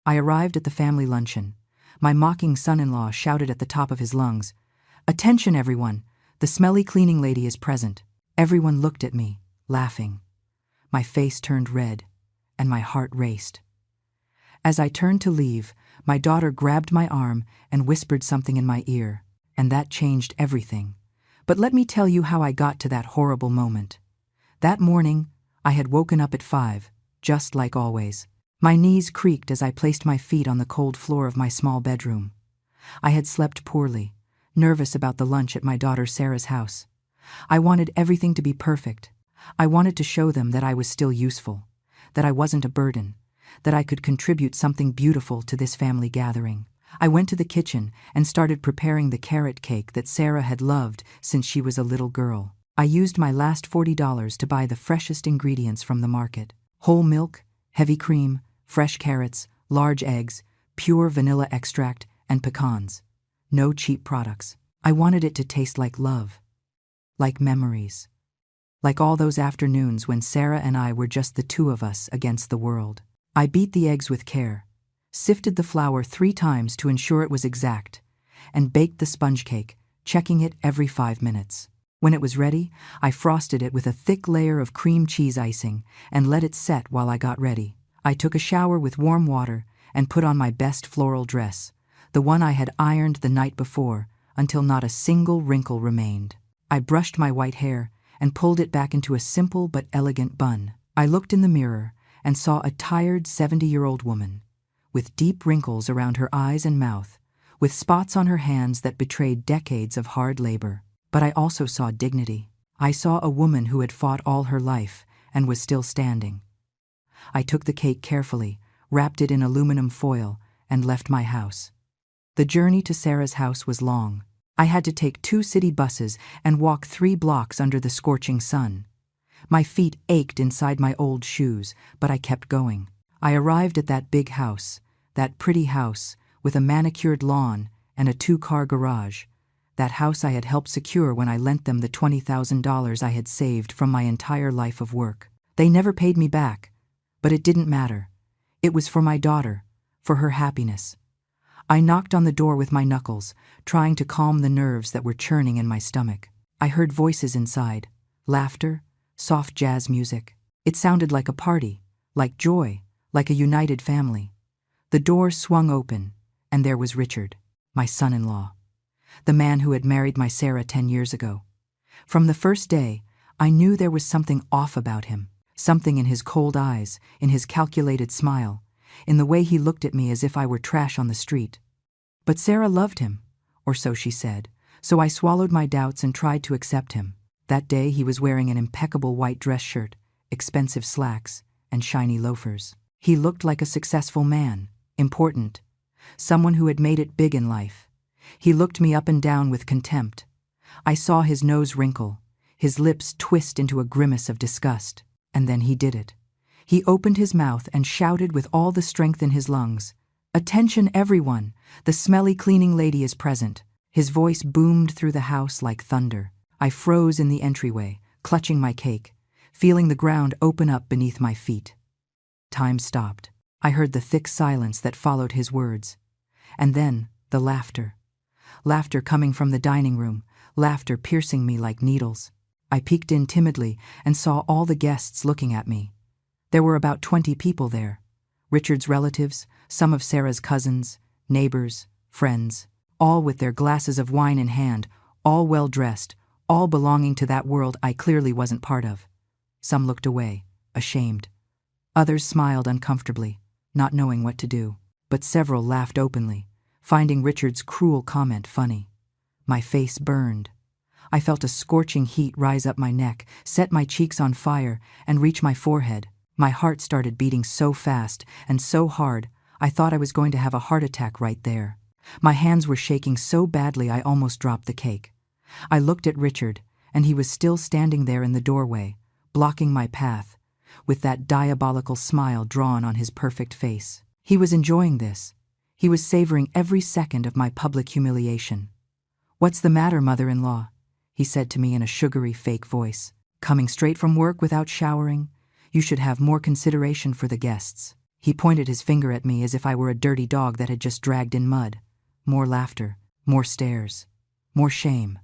I arrived at the family luncheon. My mocking son-in-law shouted at the top of his lungs, "Attention, everyone! The smelly cleaning lady is present." Everyone looked at me, laughing. My face turned red, and my heart raced. As I turned to leave, my daughter grabbed my arm and whispered something in my ear, and that changed everything. But let me tell you how I got to that horrible moment. That morning, I had woken up at 5, just like always. My knees creaked as I placed my feet on the cold floor of my small bedroom. I had slept poorly, nervous about the lunch at my daughter Sarah's house. I wanted everything to be perfect. I wanted to show them that I was still useful, that I wasn't a burden, that I could contribute something beautiful to this family gathering. I went to the kitchen and started preparing the carrot cake that Sarah had loved since she was a little girl. I used my last $40 to buy the freshest ingredients from the market: whole milk, heavy cream, fresh carrots, large eggs, pure vanilla extract, and pecans. No cheap products. I wanted it to taste like love, like memories, like all those afternoons when Sarah and I were just the two of us against the world. I beat the eggs with care, sifted the flour 3 times to ensure it was exact, and baked the sponge cake, checking it every 5 minutes. When it was ready, I frosted it with a thick layer of cream cheese icing and let it set while I got ready. I took a shower with warm water and put on my best floral dress, the one I had ironed the night before, until not a single wrinkle remained. I brushed my white hair and pulled it back into a simple but elegant bun. I looked in the mirror and saw a tired 70-year-old woman, with deep wrinkles around her eyes and mouth, with spots on her hands that betrayed decades of hard labor. But I also saw dignity. I saw a woman who had fought all her life and was still standing. I took the cake carefully, wrapped it in aluminum foil, and left my house. The journey to Sarah's house was long. I had to take 2 city buses and walk 3 blocks under the scorching sun. My feet ached inside my old shoes, but I kept going. I arrived at that big house, that pretty house, with a manicured lawn and a 2-car garage. That house I had helped secure when I lent them the $20,000 I had saved from my entire life of work. They never paid me back, but it didn't matter. It was for my daughter, for her happiness. I knocked on the door with my knuckles, trying to calm the nerves that were churning in my stomach. I heard voices inside, laughter, soft jazz music. It sounded like a party, like joy, like a united family. The door swung open, and there was Richard, my son-in-law, the man who had married my Sarah 10 years ago. From the first day, I knew there was something off about him, something in his cold eyes, in his calculated smile, in the way he looked at me as if I were trash on the street. But Sarah loved him, or so she said, so I swallowed my doubts and tried to accept him. That day he was wearing an impeccable white dress shirt, expensive slacks, and shiny loafers. He looked like a successful man, important, someone who had made it big in life. He looked me up and down with contempt. I saw his nose wrinkle, his lips twist into a grimace of disgust, and then he did it. He opened his mouth and shouted with all the strength in his lungs, "Attention, everyone! The smelly cleaning lady is present." His voice boomed through the house like thunder. I froze in the entryway, clutching my cake, feeling the ground open up beneath my feet. Time stopped. I heard the thick silence that followed his words. And then, the laughter. Laughter coming from the dining room, laughter piercing me like needles. I peeked in timidly and saw all the guests looking at me. There were about 20 people there. Richard's relatives, some of Sarah's cousins, neighbors, friends, all with their glasses of wine in hand, all well-dressed, all belonging to that world I clearly wasn't part of. Some looked away, ashamed. Others smiled uncomfortably, not knowing what to do. But several laughed openly, finding Richard's cruel comment funny. My face burned. I felt a scorching heat rise up my neck, set my cheeks on fire, and reach my forehead. My heart started beating so fast and so hard, I thought I was going to have a heart attack right there. My hands were shaking so badly I almost dropped the cake. I looked at Richard, and he was still standing there in the doorway, blocking my path, with that diabolical smile drawn on his perfect face. He was enjoying this. He was savoring every second of my public humiliation. "What's the matter, mother-in-law?" he said to me in a sugary fake voice. "Coming straight from work without showering? You should have more consideration for the guests." He pointed his finger at me as if I were a dirty dog that had just dragged in mud. More laughter, more stares, more shame.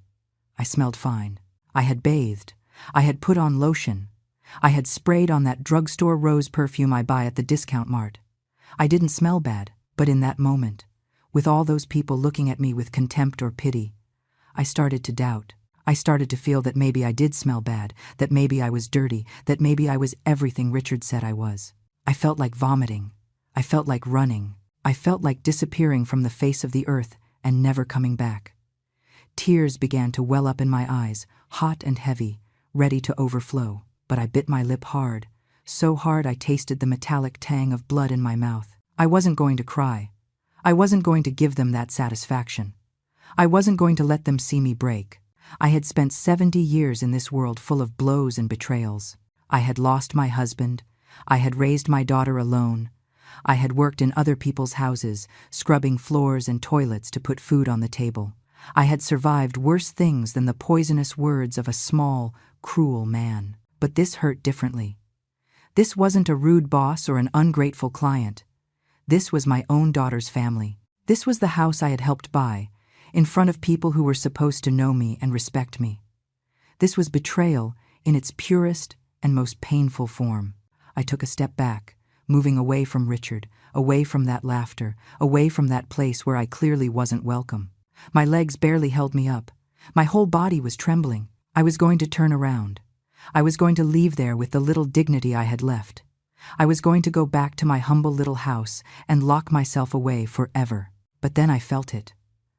I smelled fine. I had bathed. I had put on lotion. I had sprayed on that drugstore rose perfume I buy at the discount mart. I didn't smell bad, but in that moment, with all those people looking at me with contempt or pity, I started to doubt. I started to feel that maybe I did smell bad, that maybe I was dirty, that maybe I was everything Richard said I was. I felt like vomiting. I felt like running. I felt like disappearing from the face of the earth and never coming back. Tears began to well up in my eyes, hot and heavy, ready to overflow. But I bit my lip hard, so hard I tasted the metallic tang of blood in my mouth. I wasn't going to cry. I wasn't going to give them that satisfaction. I wasn't going to let them see me break. I had spent 70 years in this world full of blows and betrayals. I had lost my husband. I had raised my daughter alone. I had worked in other people's houses, scrubbing floors and toilets to put food on the table. I had survived worse things than the poisonous words of a small, cruel man. But this hurt differently. This wasn't a rude boss or an ungrateful client. This was my own daughter's family. This was the house I had helped buy, in front of people who were supposed to know me and respect me. This was betrayal in its purest and most painful form. I took a step back, moving away from Richard, away from that laughter, away from that place where I clearly wasn't welcome. My legs barely held me up. My whole body was trembling. I was going to turn around. I was going to leave there with the little dignity I had left. I was going to go back to my humble little house and lock myself away forever. But then I felt it.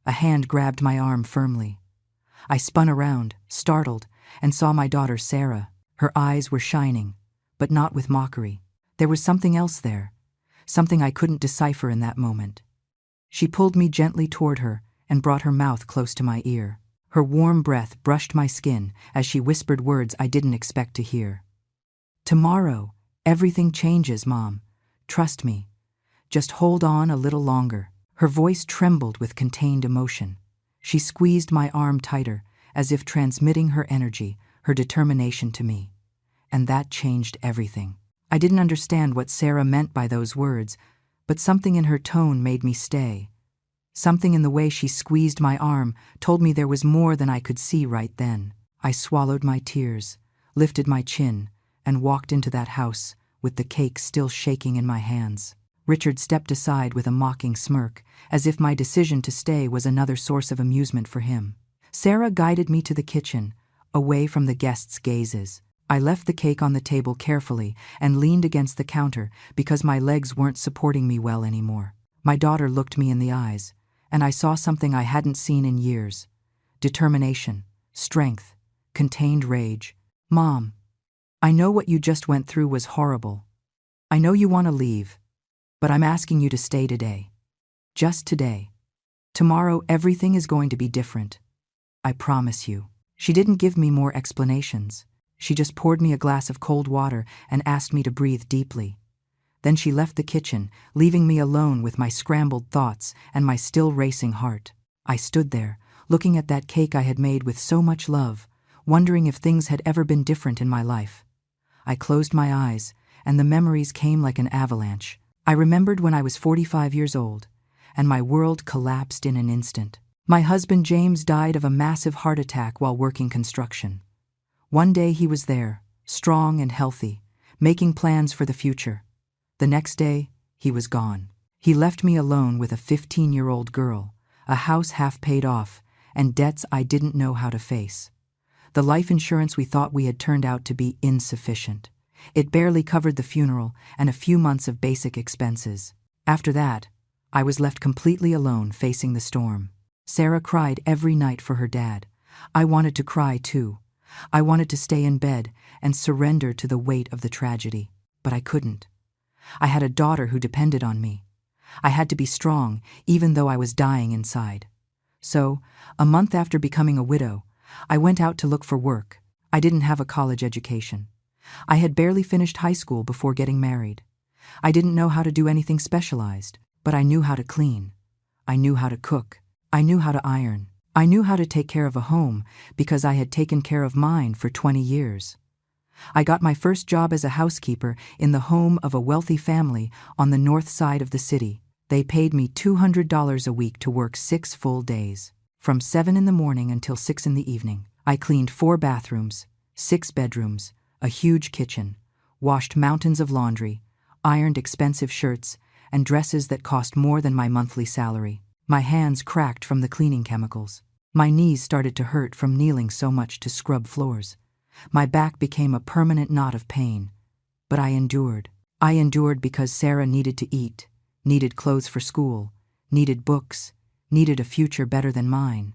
A hand grabbed my arm firmly. I spun around, startled, and saw my daughter Sarah. Her eyes were shining, but not with mockery. There was something else there, something I couldn't decipher in that moment. She pulled me gently toward her and brought her mouth close to my ear. Her warm breath brushed my skin as she whispered words I didn't expect to hear. "Tomorrow, everything changes, Mom. Trust me. Just hold on a little longer." Her voice trembled with contained emotion. She squeezed my arm tighter, as if transmitting her energy, her determination to me. And that changed everything. I didn't understand what Sarah meant by those words, but something in her tone made me stay. Something in the way she squeezed my arm told me there was more than I could see right then. I swallowed my tears, lifted my chin, and walked into that house with the cake still shaking in my hands. Richard stepped aside with a mocking smirk, as if my decision to stay was another source of amusement for him. Sarah guided me to the kitchen, away from the guests' gazes. I left the cake on the table carefully and leaned against the counter because my legs weren't supporting me well anymore. My daughter looked me in the eyes, and I saw something I hadn't seen in years. Determination, strength, contained rage. "Mom, I know what you just went through was horrible. I know you want to leave, but I'm asking you to stay today. Just today. Tomorrow everything is going to be different. I promise you." She didn't give me more explanations. She just poured me a glass of cold water and asked me to breathe deeply. Then she left the kitchen, leaving me alone with my scrambled thoughts and my still racing heart. I stood there, looking at that cake I had made with so much love, wondering if things had ever been different in my life. I closed my eyes, and the memories came like an avalanche. I remembered when I was 45 years old, and my world collapsed in an instant. My husband James died of a massive heart attack while working construction. One day he was there, strong and healthy, making plans for the future. The next day, he was gone. He left me alone with a 15-year-old girl, a house half paid off, and debts I didn't know how to face. The life insurance we thought we had turned out to be insufficient. It barely covered the funeral and a few months of basic expenses. After that, I was left completely alone facing the storm. Sarah cried every night for her dad. I wanted to cry too. I wanted to stay in bed and surrender to the weight of the tragedy, but I couldn't. I had a daughter who depended on me. I had to be strong, even though I was dying inside. So, a month after becoming a widow, I went out to look for work. I didn't have a college education. I had barely finished high school before getting married. I didn't know how to do anything specialized, but I knew how to clean. I knew how to cook. I knew how to iron. I knew how to take care of a home because I had taken care of mine for 20 years. I got my first job as a housekeeper in the home of a wealthy family on the north side of the city. They paid me $200 a week to work 6 full days. From 7 in the morning until 6 in the evening. I cleaned 4 bathrooms, 6 bedrooms, a huge kitchen, washed mountains of laundry, ironed expensive shirts, and dresses that cost more than my monthly salary. My hands cracked from the cleaning chemicals. My knees started to hurt from kneeling so much to scrub floors. My back became a permanent knot of pain. But I endured. I endured because Sarah needed to eat, needed clothes for school, needed books, needed a future better than mine.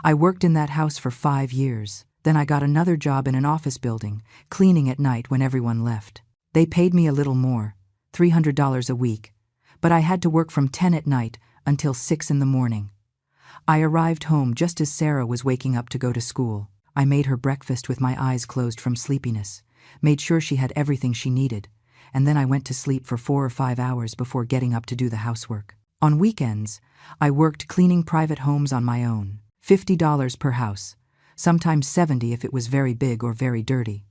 I worked in that house for 5 years. Then I got another job in an office building, cleaning at night when everyone left. They paid me a little more, $300 a week, but I had to work from 10 at night until 6 in the morning. I arrived home just as Sarah was waking up to go to school. I made her breakfast with my eyes closed from sleepiness, made sure she had everything she needed, and then I went to sleep for 4 or 5 hours before getting up to do the housework. On weekends, I worked cleaning private homes on my own, $50 per house, sometimes $70 if it was very big or very dirty.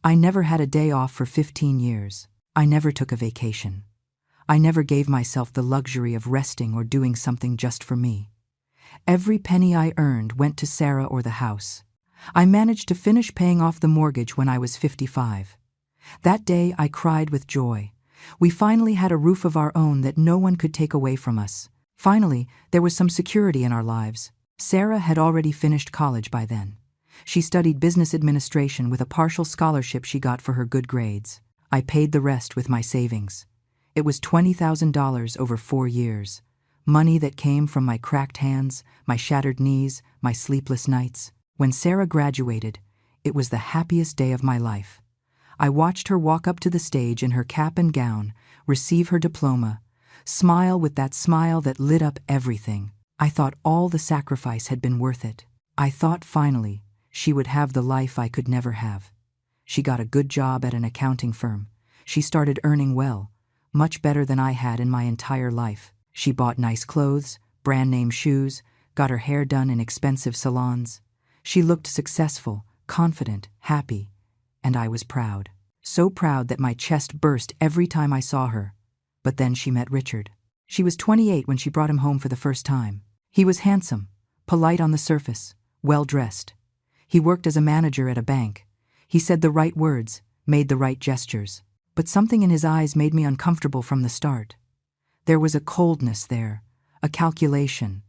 I never had a day off for 15 years. I never took a vacation. I never gave myself the luxury of resting or doing something just for me. Every penny I earned went to Sarah or the house. I managed to finish paying off the mortgage when I was 55. That day I cried with joy. We finally had a roof of our own that no one could take away from us. Finally, there was some security in our lives. Sarah had already finished college by then. She studied business administration with a partial scholarship she got for her good grades. I paid the rest with my savings. It was $20,000 over 4 years. Money that came from my cracked hands, my shattered knees, my sleepless nights. When Sarah graduated, it was the happiest day of my life. I watched her walk up to the stage in her cap and gown, receive her diploma, smile with that smile that lit up everything. I thought all the sacrifice had been worth it. I thought finally she would have the life I could never have. She got a good job at an accounting firm. She started earning well, much better than I had in my entire life. She bought nice clothes, brand-name shoes, got her hair done in expensive salons. She looked successful, confident, happy, and I was proud. So proud that my chest burst every time I saw her. But then she met Richard. She was 28 when she brought him home for the first time. He was handsome, polite on the surface, well-dressed. He worked as a manager at a bank. He said the right words, made the right gestures. But something in his eyes made me uncomfortable from the start. There was a coldness there, a calculation.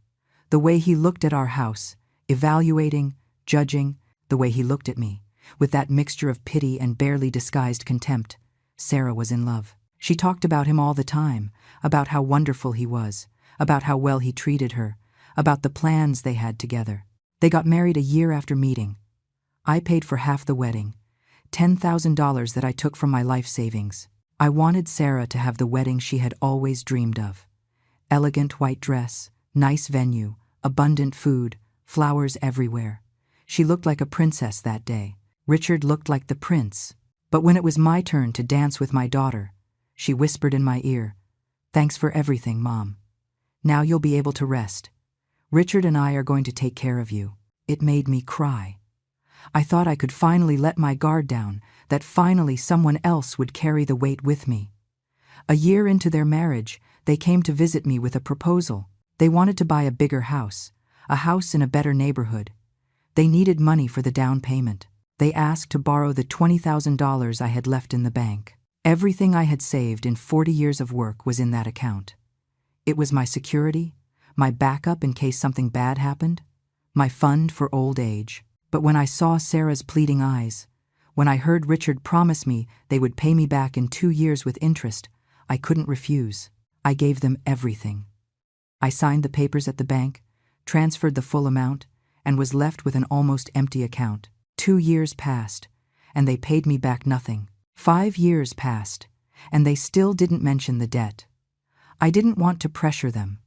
The way he looked at our house, evaluating, judging, the way he looked at me, with that mixture of pity and barely disguised contempt. Sarah was in love. She talked about him all the time, about how wonderful he was, about how well he treated her, about the plans they had together. They got married a year after meeting. I paid for half the wedding, $10,000 that I took from my life savings. I wanted Sarah to have the wedding she had always dreamed of. Elegant white dress, nice venue, abundant food, flowers everywhere. She looked like a princess that day. Richard looked like the prince. But when it was my turn to dance with my daughter, she whispered in my ear, "Thanks for everything, Mom. Now you'll be able to rest. Richard and I are going to take care of you." It made me cry. I thought I could finally let my guard down, that finally someone else would carry the weight with me. A year into their marriage, they came to visit me with a proposal. They wanted to buy a bigger house, a house in a better neighborhood. They needed money for the down payment. They asked to borrow the $20,000 I had left in the bank. Everything I had saved in 40 years of work was in that account. It was my security, my backup in case something bad happened, my fund for old age. But when I saw Sarah's pleading eyes, when I heard Richard promise me they would pay me back in 2 years with interest, I couldn't refuse. I gave them everything. I signed the papers at the bank, transferred the full amount, and was left with an almost empty account. 2 years passed, and they paid me back nothing. 5 years passed, and they still didn't mention the debt. I didn't want to pressure them.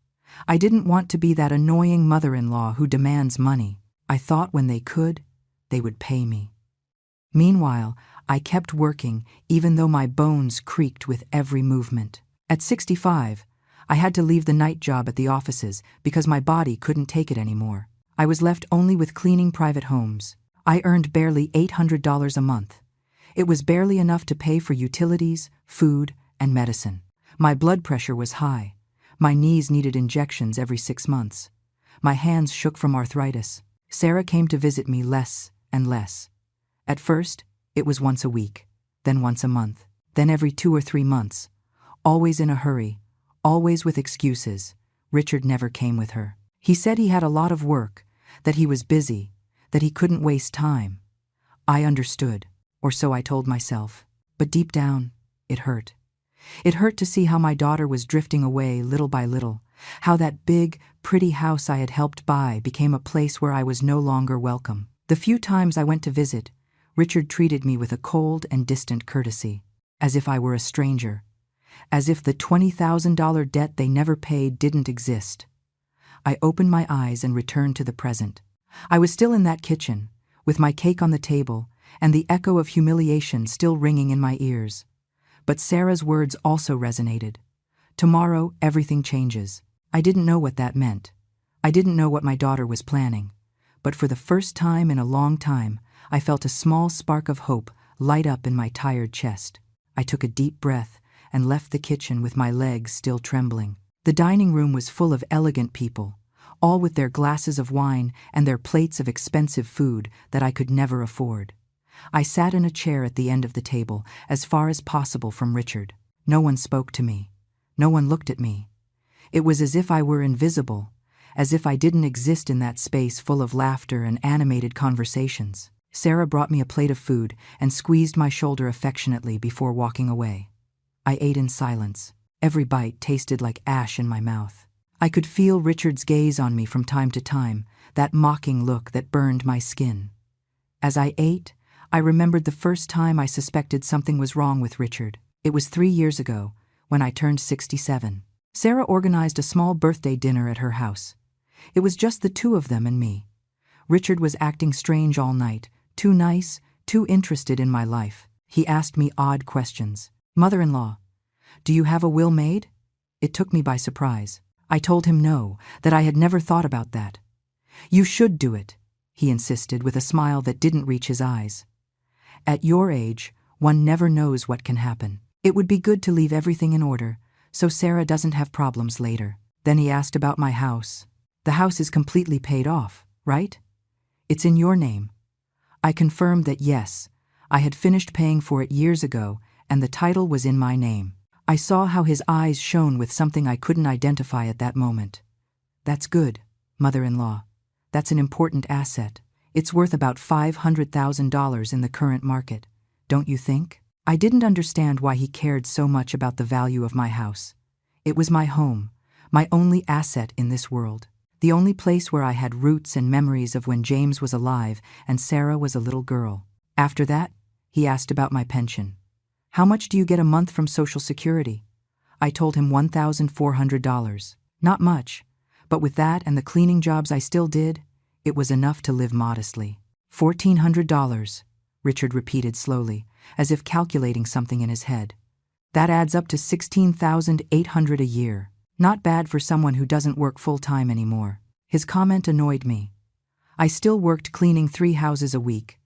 I didn't want to be that annoying mother-in-law who demands money. I thought when they could, they would pay me. Meanwhile, I kept working even though my bones creaked with every movement. At 65, I had to leave the night job at the offices because my body couldn't take it anymore. I was left only with cleaning private homes. I earned barely $800 a month. It was barely enough to pay for utilities, food, and medicine. My blood pressure was high. My knees needed injections every 6 months. My hands shook from arthritis. Sarah came to visit me less and less. At first, it was once a week, then once a month, then every 2 or 3 months. Always in a hurry, always with excuses. Richard never came with her. He said he had a lot of work, that he was busy, that he couldn't waste time. I understood, or so I told myself. But deep down, it hurt. It hurt to see how my daughter was drifting away little by little, how that big, pretty house I had helped buy became a place where I was no longer welcome. The few times I went to visit, Richard treated me with a cold and distant courtesy, as if I were a stranger, as if the $20,000 debt they never paid didn't exist. I opened my eyes and returned to the present. I was still in that kitchen, with my cake on the table, and the echo of humiliation still ringing in my ears. But Sarah's words also resonated. Tomorrow, everything changes. I didn't know what that meant. I didn't know what my daughter was planning. But for the first time in a long time, I felt a small spark of hope light up in my tired chest. I took a deep breath and left the kitchen with my legs still trembling. The dining room was full of elegant people, all with their glasses of wine and their plates of expensive food that I could never afford. I sat in a chair at the end of the table, as far as possible from Richard. No one spoke to me. No one looked at me. It was as if I were invisible, as if I didn't exist in that space full of laughter and animated conversations. Sarah brought me a plate of food and squeezed my shoulder affectionately before walking away. I ate in silence. Every bite tasted like ash in my mouth. I could feel Richard's gaze on me from time to time, that mocking look that burned my skin. As I ate, I remembered the first time I suspected something was wrong with Richard. It was 3 years ago, when I turned 67. Sarah organized a small birthday dinner at her house. It was just the two of them and me. Richard was acting strange all night, too nice, too interested in my life. He asked me odd questions. "Mother-in-law, do you have a will made?" It took me by surprise. I told him no, that I had never thought about that. "You should do it," he insisted with a smile that didn't reach his eyes. "At your age, one never knows what can happen. It would be good to leave everything in order, so Sarah doesn't have problems later." Then he asked about my house. "The house is completely paid off, right? It's in your name." I confirmed that yes, I had finished paying for it years ago, and the title was in my name. I saw how his eyes shone with something I couldn't identify at that moment. "That's good, mother-in-law. That's an important asset. It's worth about $500,000 in the current market, don't you think?" I didn't understand why he cared so much about the value of my house. It was my home, my only asset in this world, the only place where I had roots and memories of when James was alive and Sarah was a little girl. After that, he asked about my pension. "How much do you get a month from Social Security?" I told him $1,400. Not much, but with that and the cleaning jobs I still did, it was enough to live modestly. $1,400, Richard repeated slowly, as if calculating something in his head. "That adds up to $16,800 a year. Not bad for someone who doesn't work full-time anymore." His comment annoyed me. I still worked cleaning 3 houses a week.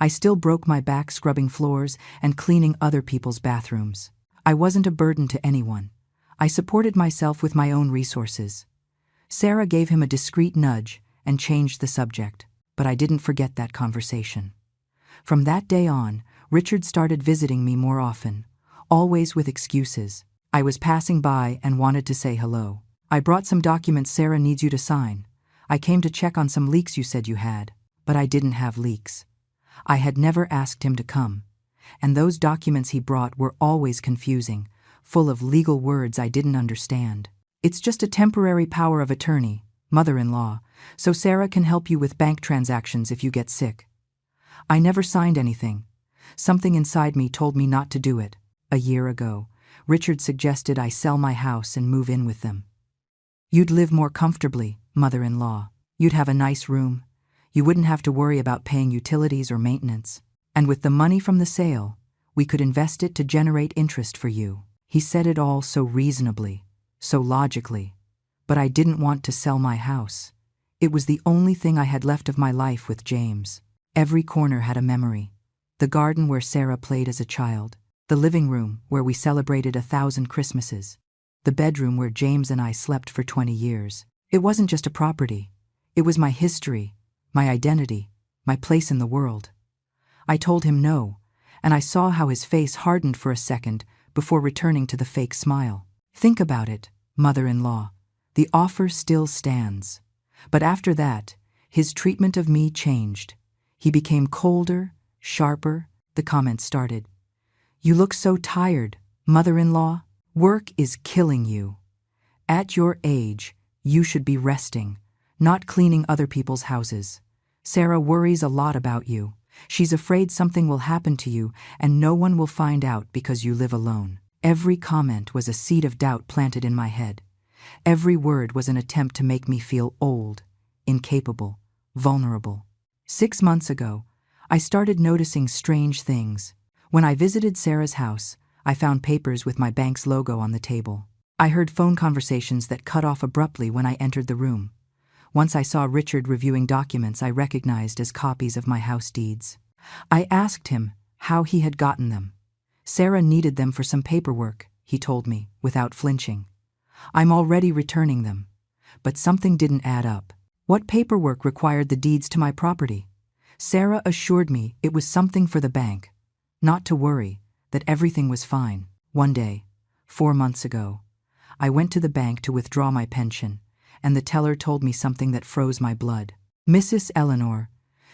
I still broke my back scrubbing floors and cleaning other people's bathrooms. I wasn't a burden to anyone. I supported myself with my own resources. Sarah gave him a discreet nudge and changed the subject, but I didn't forget that conversation. From that day on, Richard started visiting me more often, always with excuses. I was passing by and wanted to say hello. "I brought some documents Sarah needs you to sign. I came to check on some leaks you said you had." But I didn't have leaks. I had never asked him to come, and those documents he brought were always confusing, full of legal words I didn't understand. "It's just a temporary power of attorney, mother-in-law, so Sarah can help you with bank transactions if you get sick." I never signed anything. Something inside me told me not to do it. A year ago, Richard suggested I sell my house and move in with them. "You'd live more comfortably, mother-in-law. You'd have a nice room. You wouldn't have to worry about paying utilities or maintenance. And with the money from the sale, we could invest it to generate interest for you." He said it all so reasonably, so logically. But I didn't want to sell my house. It was the only thing I had left of my life with James. Every corner had a memory. The garden where Sarah played as a child. The living room where we celebrated 1,000 Christmases. The bedroom where James and I slept for 20 years. It wasn't just a property. It was my history, my identity, my place in the world. I told him no, and I saw how his face hardened for a second before returning to the fake smile. Think about it, mother-in-law. The offer still stands. But after that, his treatment of me changed. He became colder, sharper. The comments started. You look so tired, mother-in-law. Work is killing you. At your age, you should be resting, not cleaning other people's houses. Sarah worries a lot about you. She's afraid something will happen to you and no one will find out because you live alone. Every comment was a seed of doubt planted in my head. Every word was an attempt to make me feel old, incapable, vulnerable. 6 months ago, I started noticing strange things. When I visited Sarah's house, I found papers with my bank's logo on the table. I heard phone conversations that cut off abruptly when I entered the room. Once I saw Richard reviewing documents I recognized as copies of my house deeds. I asked him how he had gotten them. Sarah needed them for some paperwork, he told me, without flinching. I'm already returning them. But something didn't add up. What paperwork required the deeds to my property? Sarah assured me it was something for the bank. Not to worry, that everything was fine. One day, 4 months ago, I went to the bank to withdraw my pension, and the teller told me something that froze my blood. Mrs. Eleanor,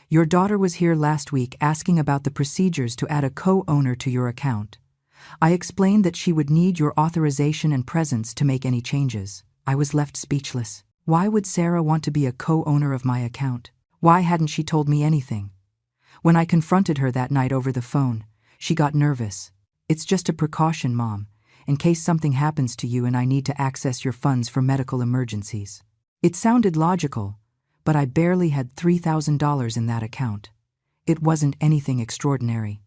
your daughter was here last week asking about the procedures to add a co-owner to your account. I explained that she would need your authorization and presence to make any changes. I was left speechless. Why would Sarah want to be a co-owner of my account? Why hadn't she told me anything? When I confronted her that night over the phone, she got nervous. It's just a precaution, Mom, in case something happens to you and I need to access your funds for medical emergencies. It sounded logical, but I barely had $3,000 in that account. It wasn't anything extraordinary.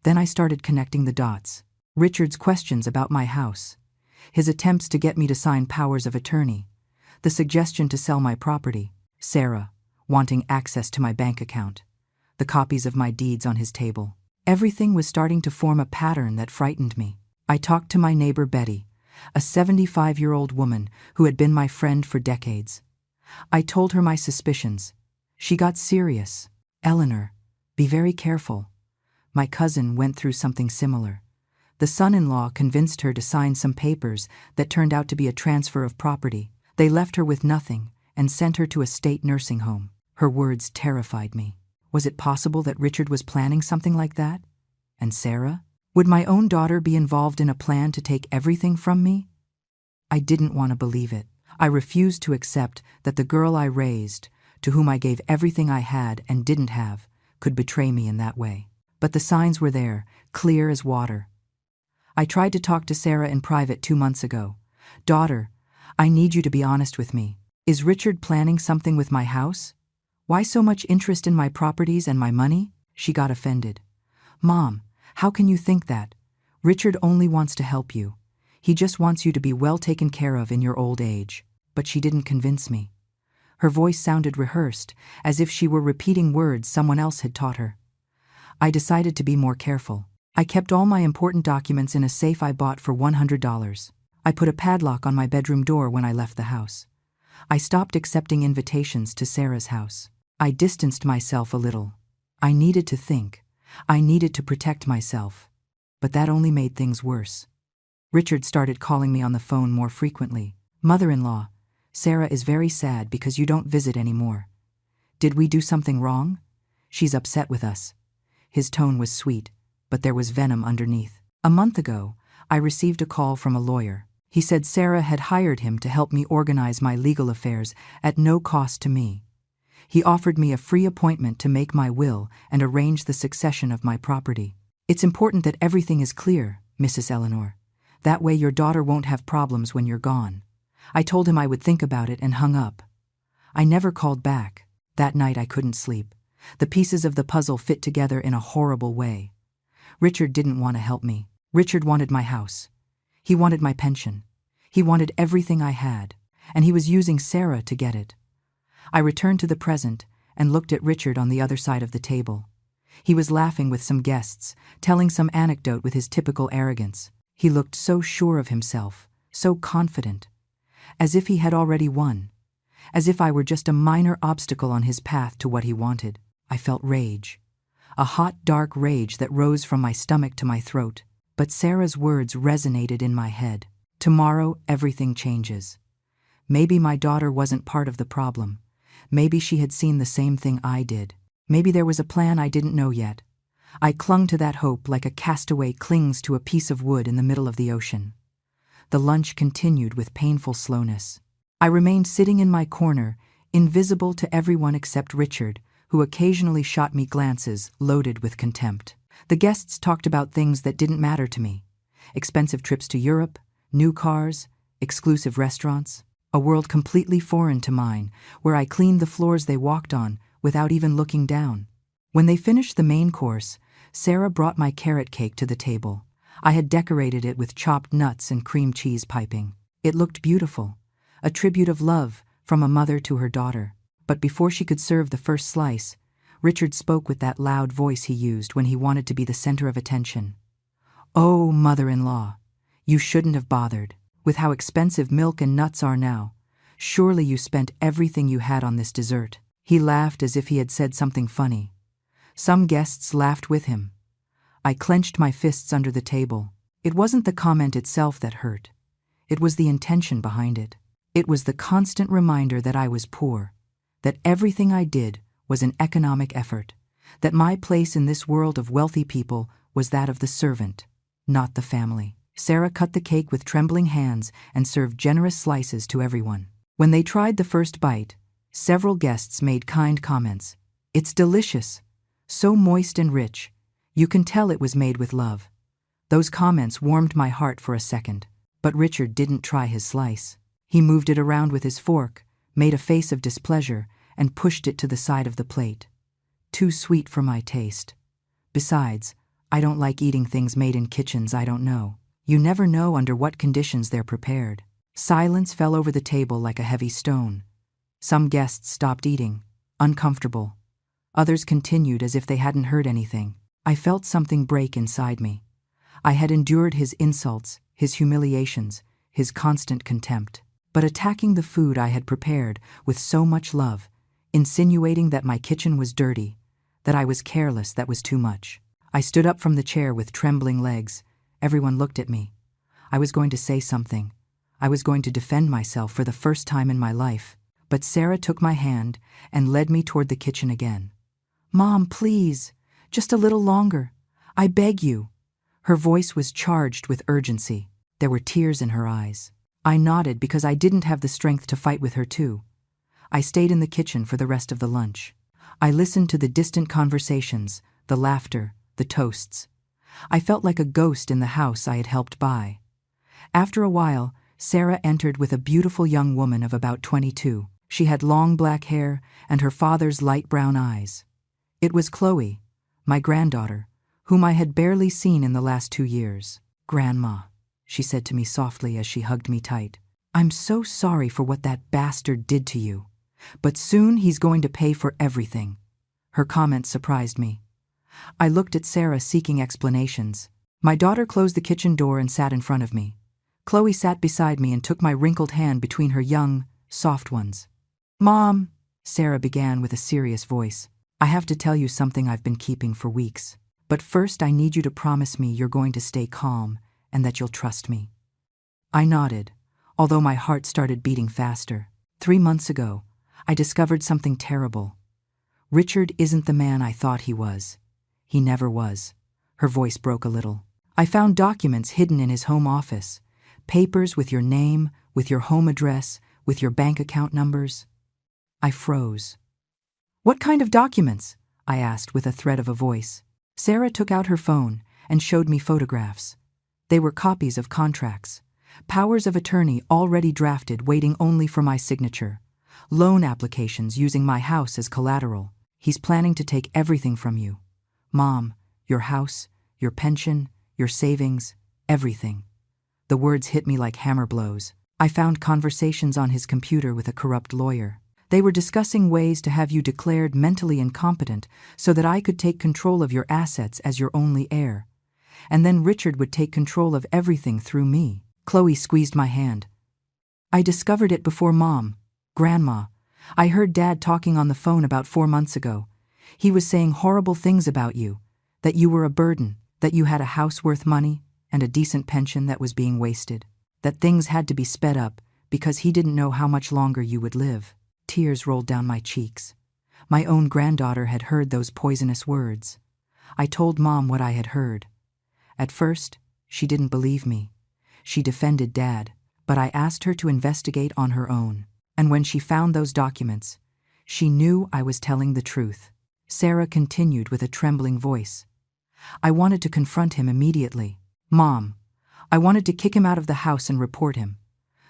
Then I started connecting the dots. Richard's questions about my house, his attempts to get me to sign powers of attorney, the suggestion to sell my property, Sarah wanting access to my bank account, the copies of my deeds on his table. Everything was starting to form a pattern that frightened me. I talked to my neighbor Betty, a 75-year-old woman who had been my friend for decades. I told her my suspicions. She got serious. Eleanor, be very careful. My cousin went through something similar. The son-in-law convinced her to sign some papers that turned out to be a transfer of property. They left her with nothing and sent her to a state nursing home. Her words terrified me. Was it possible that Richard was planning something like that? And Sarah? Would my own daughter be involved in a plan to take everything from me? I didn't want to believe it. I refused to accept that the girl I raised, to whom I gave everything I had and didn't have, could betray me in that way. But the signs were there, clear as water. I tried to talk to Sarah in private 2 months ago. Daughter, I need you to be honest with me. Is Richard planning something with my house? Why so much interest in my properties and my money? She got offended. Mom, how can you think that? Richard only wants to help you. He just wants you to be well taken care of in your old age. But she didn't convince me. Her voice sounded rehearsed, as if she were repeating words someone else had taught her. I decided to be more careful. I kept all my important documents in a safe I bought for $100. I put a padlock on my bedroom door when I left the house. I stopped accepting invitations to Sarah's house. I distanced myself a little. I needed to think. I needed to protect myself. But that only made things worse. Richard started calling me on the phone more frequently. Mother-in-law, Sarah is very sad because you don't visit anymore. Did we do something wrong? She's upset with us. His tone was sweet, but there was venom underneath. A month ago, I received a call from a lawyer. He said Sarah had hired him to help me organize my legal affairs at no cost to me. He offered me a free appointment to make my will and arrange the succession of my property. It's important that everything is clear, Mrs. Eleanor. That way your daughter won't have problems when you're gone. I told him I would think about it and hung up. I never called back. That night I couldn't sleep. The pieces of the puzzle fit together in a horrible way. Richard didn't want to help me. Richard wanted my house. He wanted my pension. He wanted everything I had, and he was using Sarah to get it. I returned to the present and looked at Richard on the other side of the table. He was laughing with some guests, telling some anecdote with his typical arrogance. He looked so sure of himself, so confident, as if he had already won, as if I were just a minor obstacle on his path to what he wanted. I felt rage, a hot, dark rage that rose from my stomach to my throat. But Sarah's words resonated in my head. Tomorrow, everything changes. Maybe my daughter wasn't part of the problem. Maybe she had seen the same thing I did. Maybe there was a plan I didn't know yet. I clung to that hope like a castaway clings to a piece of wood in the middle of the ocean. The lunch continued with painful slowness. I remained sitting in my corner, invisible to everyone except Richard, who occasionally shot me glances loaded with contempt. The guests talked about things that didn't matter to me. Expensive trips to Europe, new cars, exclusive restaurants, a world completely foreign to mine, where I cleaned the floors they walked on without even looking down. When they finished the main course, Sarah brought my carrot cake to the table. I had decorated it with chopped nuts and cream cheese piping. It looked beautiful, a tribute of love from a mother to her daughter. But before she could serve the first slice, Richard spoke with that loud voice he used when he wanted to be the center of attention. "Oh, mother-in-law, you shouldn't have bothered. With how expensive milk and nuts are now, surely you spent everything you had on this dessert." He laughed as if he had said something funny. Some guests laughed with him. I clenched my fists under the table. It wasn't the comment itself that hurt. It was the intention behind it. It was the constant reminder that I was poor, that everything I did was an economic effort, that my place in this world of wealthy people was that of the servant, not the family. Sarah cut the cake with trembling hands and served generous slices to everyone. When they tried the first bite, several guests made kind comments. "It's delicious, so moist and rich. You can tell it was made with love." Those comments warmed my heart for a second, but Richard didn't try his slice. He moved it around with his fork, made a face of displeasure, and pushed it to the side of the plate. Too sweet for my taste. Besides, I don't like eating things made in kitchens I don't know. You never know under what conditions they're prepared. Silence fell over the table like a heavy stone. Some guests stopped eating, uncomfortable. Others continued as if they hadn't heard anything. I felt something break inside me. I had endured his insults, his humiliations, his constant contempt. But attacking the food I had prepared with so much love, insinuating that my kitchen was dirty, that I was careless, that was too much. I stood up from the chair with trembling legs. Everyone looked at me. I was going to say something. I was going to defend myself for the first time in my life. But Sarah took my hand and led me toward the kitchen again. "Mom, please, just a little longer. I beg you." Her voice was charged with urgency. There were tears in her eyes. I nodded because I didn't have the strength to fight with her too. I stayed in the kitchen for the rest of the lunch. I listened to the distant conversations, the laughter, the toasts. I felt like a ghost in the house I had helped buy. After a while, Sarah entered with a beautiful young woman of about 22. She had long black hair and her father's light brown eyes. It was Chloe, my granddaughter, whom I had barely seen in the last 2 years. "Grandma," she said to me softly as she hugged me tight, "I'm so sorry for what that bastard did to you. But soon he's going to pay for everything." Her comment surprised me. I looked at Sarah seeking explanations. My daughter closed the kitchen door and sat in front of me. Chloe sat beside me and took my wrinkled hand between her young, soft ones. "Mom," Sarah began with a serious voice, "I have to tell you something I've been keeping for weeks. But first I need you to promise me you're going to stay calm and that you'll trust me." I nodded, although my heart started beating faster. 3 months ago, I discovered something terrible. Richard isn't the man I thought he was. He never was. Her voice broke a little. I found documents hidden in his home office. Papers with your name, with your home address, with your bank account numbers. I froze. "What kind of documents?" I asked with a thread of a voice. Sarah took out her phone and showed me photographs. They were copies of contracts, powers of attorney already drafted waiting only for my signature, loan applications using my house as collateral. "He's planning to take everything from you. Mom, your house, your pension, your savings, everything." The words hit me like hammer blows. I found conversations on his computer with a corrupt lawyer. They were discussing ways to have you declared mentally incompetent so that I could take control of your assets as your only heir. And then Richard would take control of everything through me. Chloe squeezed my hand. I discovered it before Mom. Grandma. I heard Dad talking on the phone about 4 months ago. He was saying horrible things about you, that you were a burden, that you had a house worth money and a decent pension that was being wasted, that things had to be sped up because he didn't know how much longer you would live. Tears rolled down my cheeks. My own granddaughter had heard those poisonous words. I told Mom what I had heard. At first, she didn't believe me. She defended Dad, but I asked her to investigate on her own. And when she found those documents, she knew I was telling the truth. Sarah continued with a trembling voice. I wanted to confront him immediately. Mom, I wanted to kick him out of the house and report him.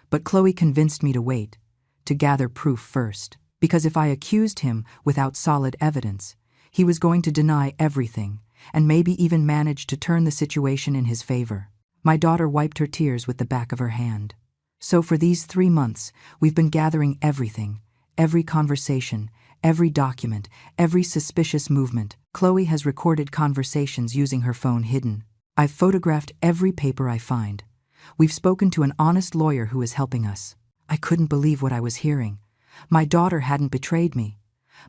But Chloe convinced me to wait, to gather proof first, because if I accused him without solid evidence, he was going to deny everything and maybe even manage to turn the situation in his favor. My daughter wiped her tears with the back of her hand. So for these 3 months, we've been gathering everything, every conversation, every document, every suspicious movement. Chloe has recorded conversations using her phone hidden. I've photographed every paper I find. We've spoken to an honest lawyer who is helping us. I couldn't believe what I was hearing. My daughter hadn't betrayed me.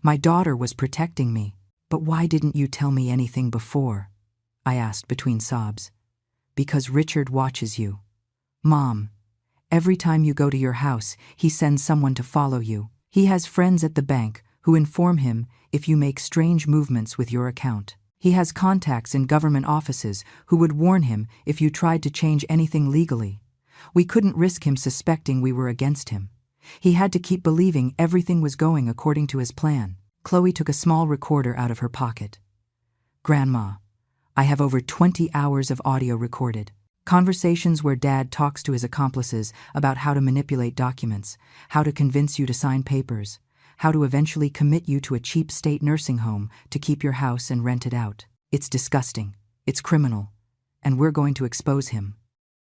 My daughter was protecting me. But why didn't you tell me anything before? I asked between sobs. Because Richard watches you. Mom, every time you go to your house, he sends someone to follow you. He has friends at the bank who inform him if you make strange movements with your account. He has contacts in government offices who would warn him if you tried to change anything legally. We couldn't risk him suspecting we were against him. He had to keep believing everything was going according to his plan. Chloe took a small recorder out of her pocket. Grandma, I have over 20 hours of audio recorded. Conversations where Dad talks to his accomplices about how to manipulate documents, how to convince you to sign papers, how to eventually commit you to a cheap state nursing home to keep your house and rent it out. It's disgusting. It's criminal. And we're going to expose him.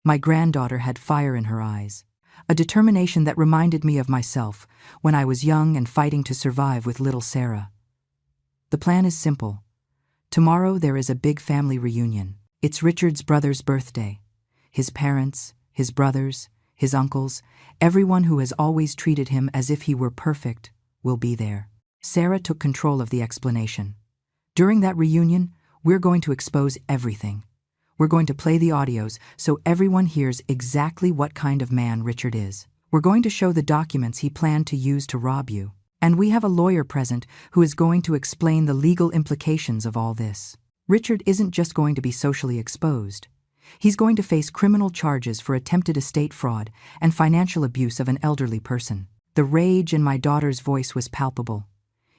My granddaughter had fire in her eyes, a determination that reminded me of myself when I was young and fighting to survive with little Sarah. The plan is simple. Tomorrow there is a big family reunion. It's Richard's brother's birthday. His parents, his brothers, his uncles, everyone who has always treated him as if he were perfect, will be there. Sarah took control of the explanation. During that reunion, we're going to expose everything. We're going to play the audios so everyone hears exactly what kind of man Richard is. We're going to show the documents he planned to use to rob you. And we have a lawyer present who is going to explain the legal implications of all this. Richard isn't just going to be socially exposed. He's going to face criminal charges for attempted estate fraud and financial abuse of an elderly person. The rage in my daughter's voice was palpable.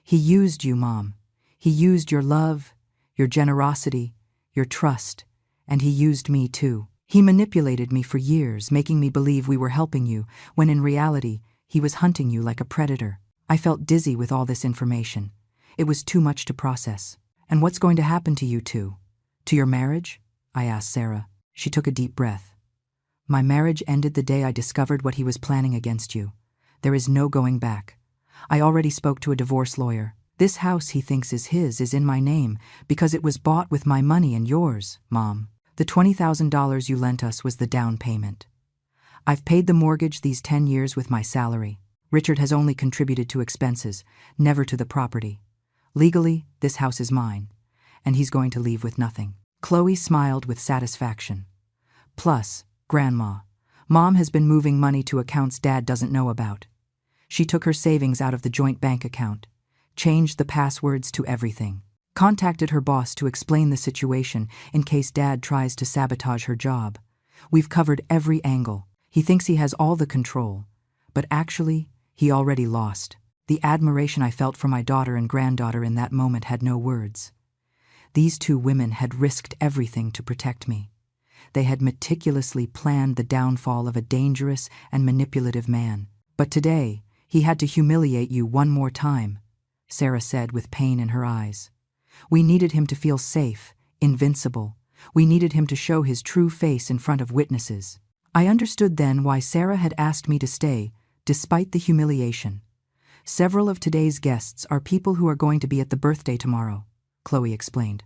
He used you, Mom. He used your love, your generosity, your trust, and he used me too. He manipulated me for years, making me believe we were helping you, when in reality, he was hunting you like a predator. I felt dizzy with all this information. It was too much to process. And what's going to happen to you two? To your marriage? I asked Sarah. She took a deep breath. My marriage ended the day I discovered what he was planning against you. There is no going back. I already spoke to a divorce lawyer. This house he thinks is his is in my name because it was bought with my money and yours, Mom. The $20,000 you lent us was the down payment. I've paid the mortgage these 10 years with my salary. Richard has only contributed to expenses, never to the property. Legally, this house is mine, and he's going to leave with nothing. Chloe smiled with satisfaction. Plus, Grandma, Mom has been moving money to accounts Dad doesn't know about. She took her savings out of the joint bank account, changed the passwords to everything, contacted her boss to explain the situation in case Dad tries to sabotage her job. We've covered every angle. He thinks he has all the control, but actually, he already lost. The admiration I felt for my daughter and granddaughter in that moment had no words. These two women had risked everything to protect me. They had meticulously planned the downfall of a dangerous and manipulative man. But today, he had to humiliate you one more time, Sarah said with pain in her eyes. We needed him to feel safe, invincible. We needed him to show his true face in front of witnesses. I understood then why Sarah had asked me to stay, despite the humiliation. Several of today's guests are people who are going to be at the birthday tomorrow, Chloe explained.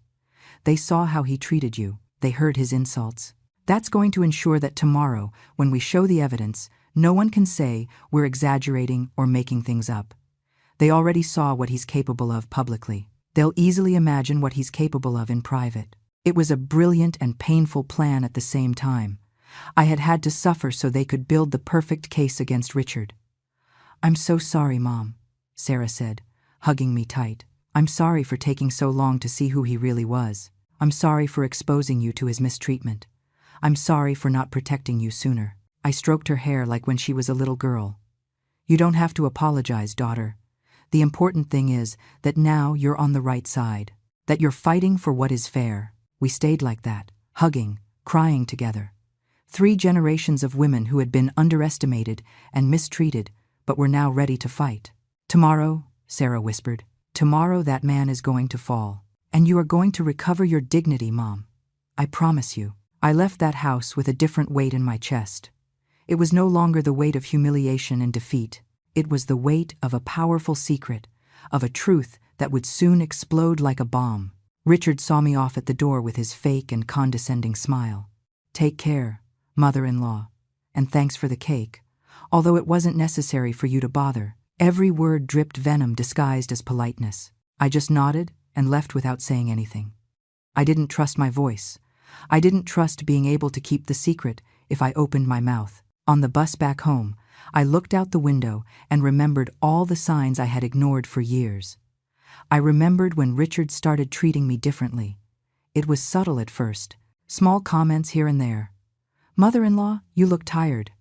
They saw how he treated you. They heard his insults. That's going to ensure that tomorrow, when we show the evidence, no one can say we're exaggerating or making things up. They already saw what he's capable of publicly. They'll easily imagine what he's capable of in private. It was a brilliant and painful plan at the same time. I had had to suffer so they could build the perfect case against Richard. "I'm so sorry, Mom," Sarah said, hugging me tight. "I'm sorry for taking so long to see who he really was. I'm sorry for exposing you to his mistreatment. I'm sorry for not protecting you sooner." I stroked her hair like when she was a little girl. "You don't have to apologize, daughter. The important thing is that now you're on the right side, that you're fighting for what is fair." We stayed like that, hugging, crying together. 3 generations of women who had been underestimated and mistreated, but were now ready to fight. "Tomorrow," Sarah whispered, "tomorrow that man is going to fall. And you are going to recover your dignity, Mom. I promise you." I left that house with a different weight in my chest. It was no longer the weight of humiliation and defeat. It was the weight of a powerful secret, of a truth that would soon explode like a bomb. Richard saw me off at the door with his fake and condescending smile. "Take care, mother-in-law, and thanks for the cake, although it wasn't necessary for you to bother." Every word dripped venom disguised as politeness. I just nodded and left without saying anything. I didn't trust my voice. I didn't trust being able to keep the secret if I opened my mouth. On the bus back home, I looked out the window and remembered all the signs I had ignored for years. I remembered when Richard started treating me differently. It was subtle at first, small comments here and there. "Mother-in-law, you look tired.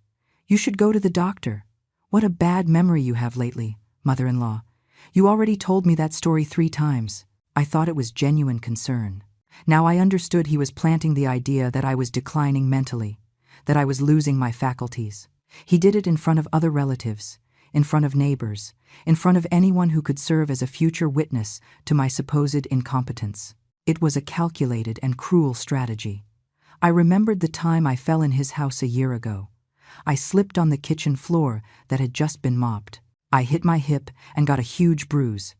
You should go to the doctor. What a bad memory you have lately, mother-in-law. You already told me that story 3 times. I thought it was genuine concern. Now I understood he was planting the idea that I was declining mentally, that I was losing my faculties. He did it in front of other relatives, in front of neighbors, in front of anyone who could serve as a future witness to my supposed incompetence. It was a calculated and cruel strategy. I remembered the time I fell in his house a year ago. I slipped on the kitchen floor that had just been mopped. I hit my hip and got a huge bruise.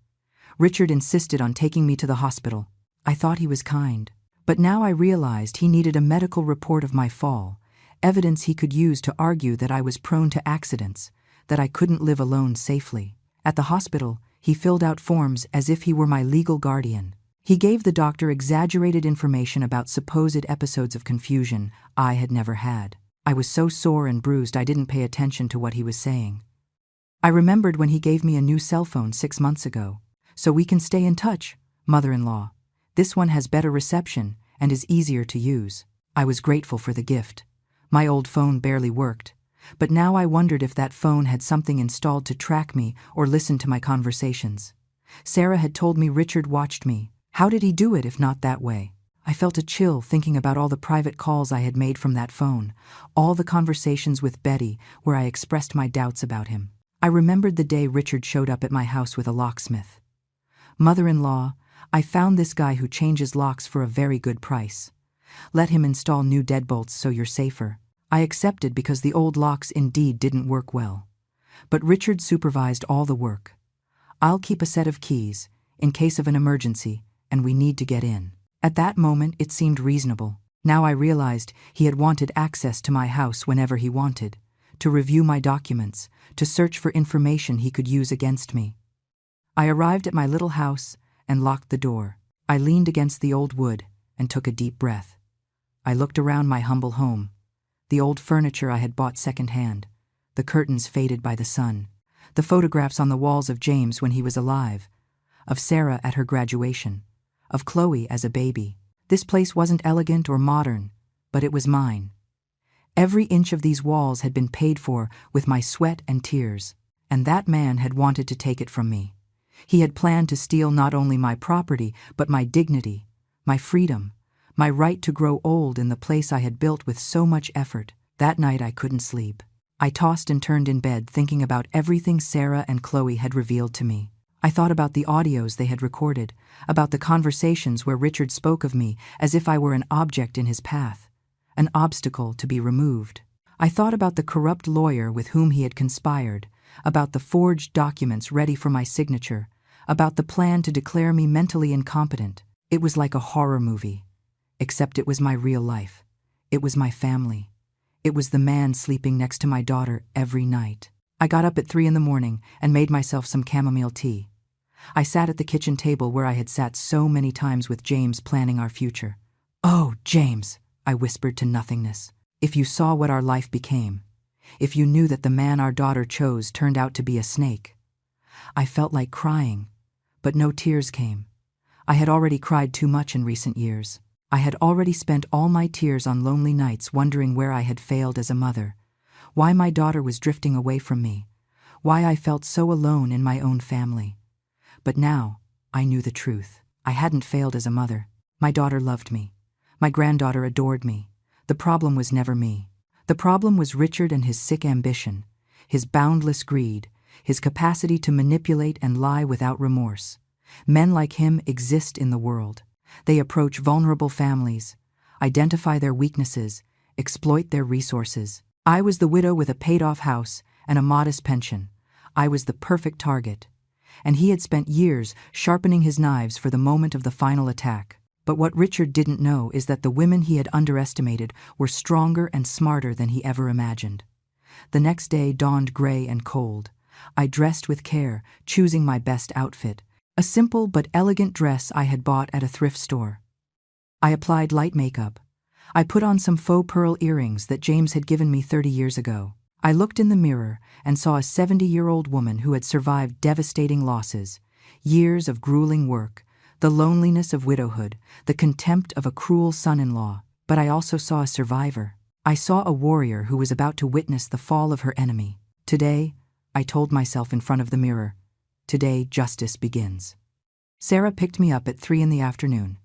Richard insisted on taking me to the hospital. I thought he was kind, but now I realized he needed a medical report of my fall, evidence he could use to argue that I was prone to accidents, that I couldn't live alone safely. At the hospital, he filled out forms as if he were my legal guardian. He gave the doctor exaggerated information about supposed episodes of confusion I had never had. I was so sore and bruised I didn't pay attention to what he was saying. I remembered when he gave me a new cell phone 6 months ago. "So we can stay in touch, mother-in-law. This one has better reception and is easier to use." I was grateful for the gift. My old phone barely worked, but now I wondered if that phone had something installed to track me or listen to my conversations. Sarah had told me Richard watched me. How did he do it if not that way? I felt a chill thinking about all the private calls I had made from that phone, all the conversations with Betty where I expressed my doubts about him. I remembered the day Richard showed up at my house with a locksmith. "Mother-in-law, I found this guy who changes locks for a very good price. Let him install new deadbolts so you're safer." I accepted because the old locks indeed didn't work well. But Richard supervised all the work. "I'll keep a set of keys, in case of an emergency, and we need to get in." At that moment it seemed reasonable. Now I realized he had wanted access to my house whenever he wanted, to review my documents, to search for information he could use against me. I arrived at my little house and locked the door. I leaned against the old wood and took a deep breath. I looked around my humble home. The old furniture I had bought secondhand, the curtains faded by the sun, the photographs on the walls of James when he was alive, of Sarah at her graduation, of Chloe as a baby. This place wasn't elegant or modern, but it was mine. Every inch of these walls had been paid for with my sweat and tears, and that man had wanted to take it from me. He had planned to steal not only my property, but my dignity, my freedom, my right to grow old in the place I had built with so much effort. That night I couldn't sleep. I tossed and turned in bed thinking about everything Sarah and Chloe had revealed to me. I thought about the audios they had recorded, about the conversations where Richard spoke of me as if I were an object in his path, an obstacle to be removed. I thought about the corrupt lawyer with whom he had conspired, about the forged documents ready for my signature, about the plan to declare me mentally incompetent. It was like a horror movie. Except it was my real life. It was my family. It was the man sleeping next to my daughter every night. I got up at 3 in the morning and made myself some chamomile tea. I sat at the kitchen table where I had sat so many times with James planning our future. "Oh, James," I whispered to nothingness. "If you saw what our life became, if you knew that the man our daughter chose turned out to be a snake." I felt like crying, but no tears came. I had already cried too much in recent years. I had already spent all my tears on lonely nights wondering where I had failed as a mother, why my daughter was drifting away from me, why I felt so alone in my own family. But now, I knew the truth. I hadn't failed as a mother. My daughter loved me. My granddaughter adored me. The problem was never me. The problem was Richard and his sick ambition, his boundless greed, his capacity to manipulate and lie without remorse. Men like him exist in the world. They approach vulnerable families, identify their weaknesses, exploit their resources. I was the widow with a paid-off house and a modest pension. I was the perfect target. And he had spent years sharpening his knives for the moment of the final attack. But what Richard didn't know is that the women he had underestimated were stronger and smarter than he ever imagined. The next day dawned gray and cold. I dressed with care, choosing my best outfit, a simple but elegant dress I had bought at a thrift store. I applied light makeup. I put on some faux pearl earrings that James had given me 30 years ago. I looked in the mirror and saw a 70-year-old woman who had survived devastating losses, years of grueling work, the loneliness of widowhood, the contempt of a cruel son-in-law. But I also saw a survivor. I saw a warrior who was about to witness the fall of her enemy. Today, I told myself in front of the mirror, today justice begins. Sarah picked me up at 3 in the afternoon.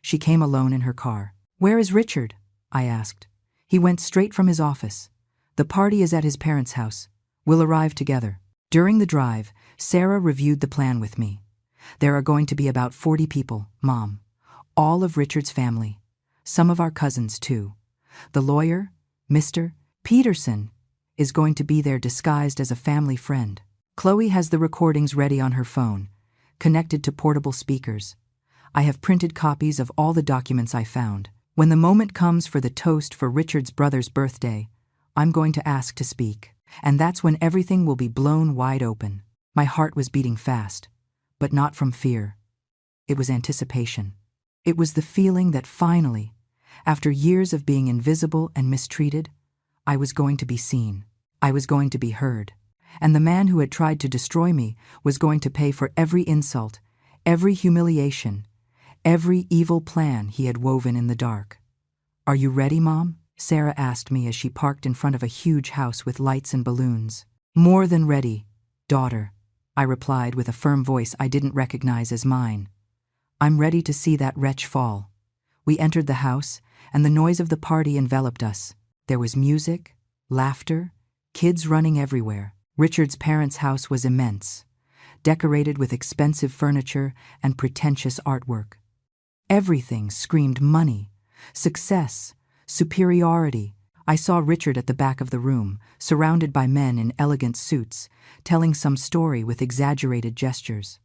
She came alone in her car. "Where is Richard?" I asked. "He went straight from his office. The party is at his parents' house. We'll arrive together." During the drive, Sarah reviewed the plan with me. "There are going to be about 40 people, Mom. All of Richard's family. Some of our cousins, too. The lawyer, Mr. Peterson, is going to be there disguised as a family friend. Chloe has the recordings ready on her phone, connected to portable speakers. I have printed copies of all the documents I found. When the moment comes for the toast for Richard's brother's birthday, I'm going to ask to speak. And that's when everything will be blown wide open." My heart was beating fast, but not from fear. It was anticipation. It was the feeling that finally, after years of being invisible and mistreated, I was going to be seen. I was going to be heard. And the man who had tried to destroy me was going to pay for every insult, every humiliation, every evil plan he had woven in the dark. "Are you ready, Mom?" Sarah asked me as she parked in front of a huge house with lights and balloons. "More than ready, daughter," I replied with a firm voice I didn't recognize as mine. "I'm ready to see that wretch fall." We entered the house, and the noise of the party enveloped us. There was music, laughter, kids running everywhere. Richard's parents' house was immense, decorated with expensive furniture and pretentious artwork. Everything screamed money, success, superiority. I saw Richard at the back of the room, surrounded by men in elegant suits, telling some story with exaggerated gestures.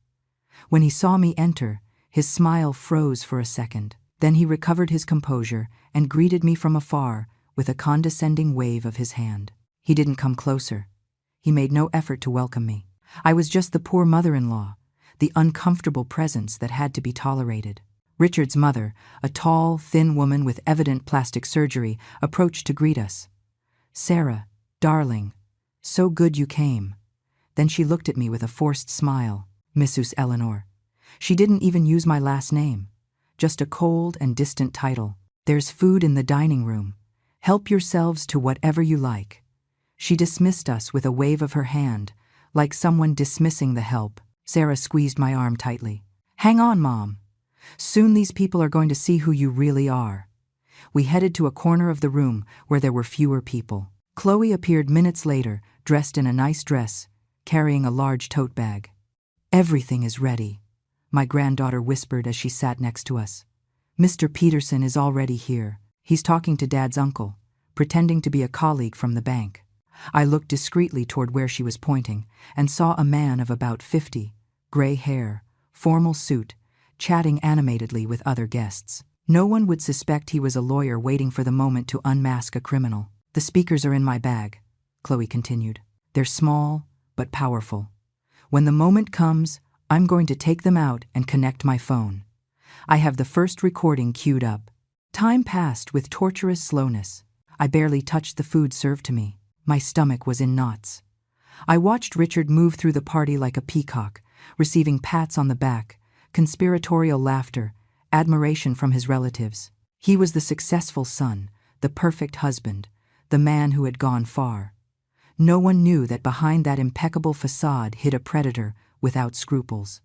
When he saw me enter, his smile froze for a second. Then he recovered his composure and greeted me from afar with a condescending wave of his hand. He didn't come closer. He made no effort to welcome me. I was just the poor mother-in-law, the uncomfortable presence that had to be tolerated. Richard's mother, a tall, thin woman with evident plastic surgery, approached to greet us. "Sarah, darling, so good you came." Then she looked at me with a forced smile. "Mrs. Eleanor." She didn't even use my last name, just a cold and distant title. "There's food in the dining room. Help yourselves to whatever you like." She dismissed us with a wave of her hand, like someone dismissing the help. Sarah squeezed my arm tightly. "Hang on, Mom. Soon these people are going to see who you really are." We headed to a corner of the room where there were fewer people. Chloe appeared minutes later, dressed in a nice dress, carrying a large tote bag. "Everything is ready," my granddaughter whispered as she sat next to us. "Mr. Peterson is already here. He's talking to Dad's uncle, pretending to be a colleague from the bank." I looked discreetly toward where she was pointing and saw a man of about 50, gray hair, formal suit, chatting animatedly with other guests. No one would suspect he was a lawyer waiting for the moment to unmask a criminal. "The speakers are in my bag," Chloe continued. "They're small, but powerful. When the moment comes, I'm going to take them out and connect my phone. I have the first recording queued up." Time passed with torturous slowness. I barely touched the food served to me. My stomach was in knots. I watched Richard move through the party like a peacock, receiving pats on the back, conspiratorial laughter, admiration from his relatives. He was the successful son, the perfect husband, the man who had gone far. No one knew that behind that impeccable facade hid a predator without scruples.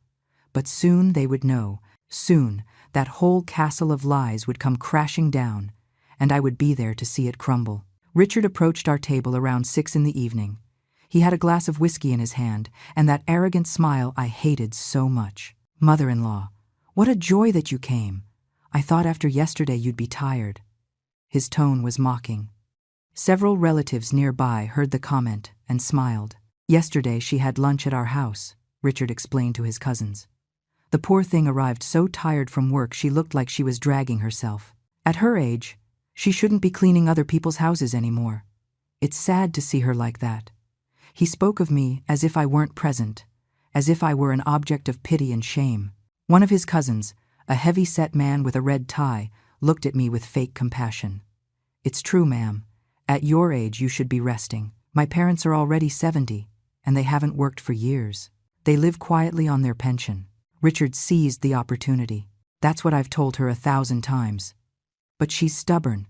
But soon they would know. Soon, that whole castle of lies would come crashing down, and I would be there to see it crumble. Richard approached our table around 6 in the evening. He had a glass of whiskey in his hand, and that arrogant smile I hated so much. "Mother-in-law, what a joy that you came. I thought after yesterday you'd be tired." His tone was mocking. Several relatives nearby heard the comment and smiled. "Yesterday she had lunch at our house," Richard explained to his cousins. "The poor thing arrived so tired from work she looked like she was dragging herself. At her age, she shouldn't be cleaning other people's houses anymore. It's sad to see her like that." He spoke of me as if I weren't present, as if I were an object of pity and shame. One of his cousins, a heavy-set man with a red tie, looked at me with fake compassion. "It's true, ma'am. At your age you should be resting. My parents are already 70, and they haven't worked for years. They live quietly on their pension." Richard seized the opportunity. "That's what I've told her 1,000 times. But she's stubborn.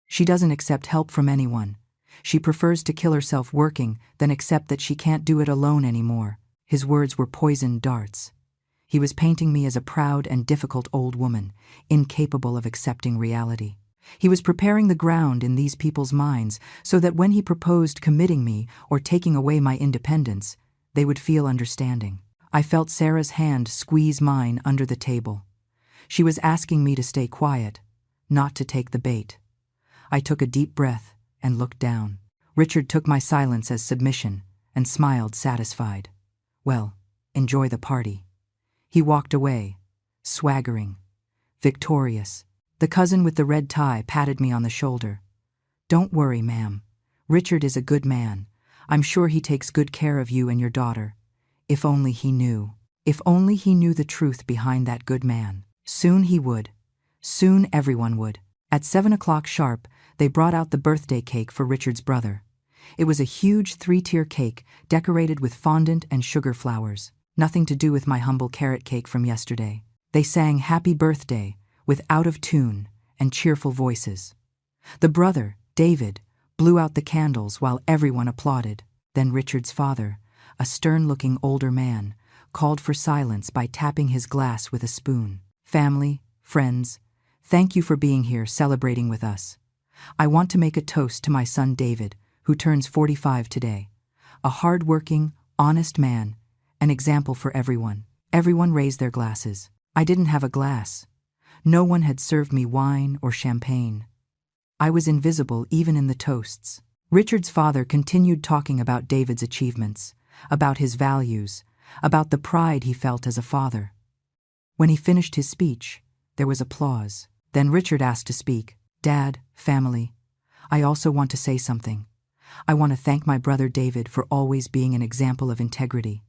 She doesn't accept help from anyone. She prefers to kill herself working than accept that she can't do it alone anymore." His words were poisoned darts. He was painting me as a proud and difficult old woman, incapable of accepting reality. He was preparing the ground in these people's minds so that when he proposed committing me or taking away my independence, they would feel understanding. I felt Sarah's hand squeeze mine under the table. She was asking me to stay quiet, not to take the bait. I took a deep breath and looked down. Richard took my silence as submission and smiled satisfied. "Well, enjoy the party." He walked away, swaggering, victorious. The cousin with the red tie patted me on the shoulder. "Don't worry, ma'am. Richard is a good man. I'm sure he takes good care of you and your daughter. If only he knew. If only he knew the truth behind that good man." Soon he would. Soon everyone would. At 7 o'clock sharp, they brought out the birthday cake for Richard's brother. It was a huge 3-tier cake decorated with fondant and sugar flowers. Nothing to do with my humble carrot cake from yesterday. They sang "Happy Birthday" with out-of-tune and cheerful voices. The brother, David, blew out the candles while everyone applauded. Then Richard's father, a stern-looking older man, called for silence by tapping his glass with a spoon. "Family, friends, thank you for being here celebrating with us. I want to make a toast to my son David, who turns 45 today. A hard-working, honest man, an example for everyone." Everyone raised their glasses. I didn't have a glass. No one had served me wine or champagne. I was invisible even in the toasts. Richard's father continued talking about David's achievements, about his values, about the pride he felt as a father. When he finished his speech, there was applause. Then Richard asked to speak. "Dad, family, I also want to say something. I want to thank my brother David for always being an example of integrity.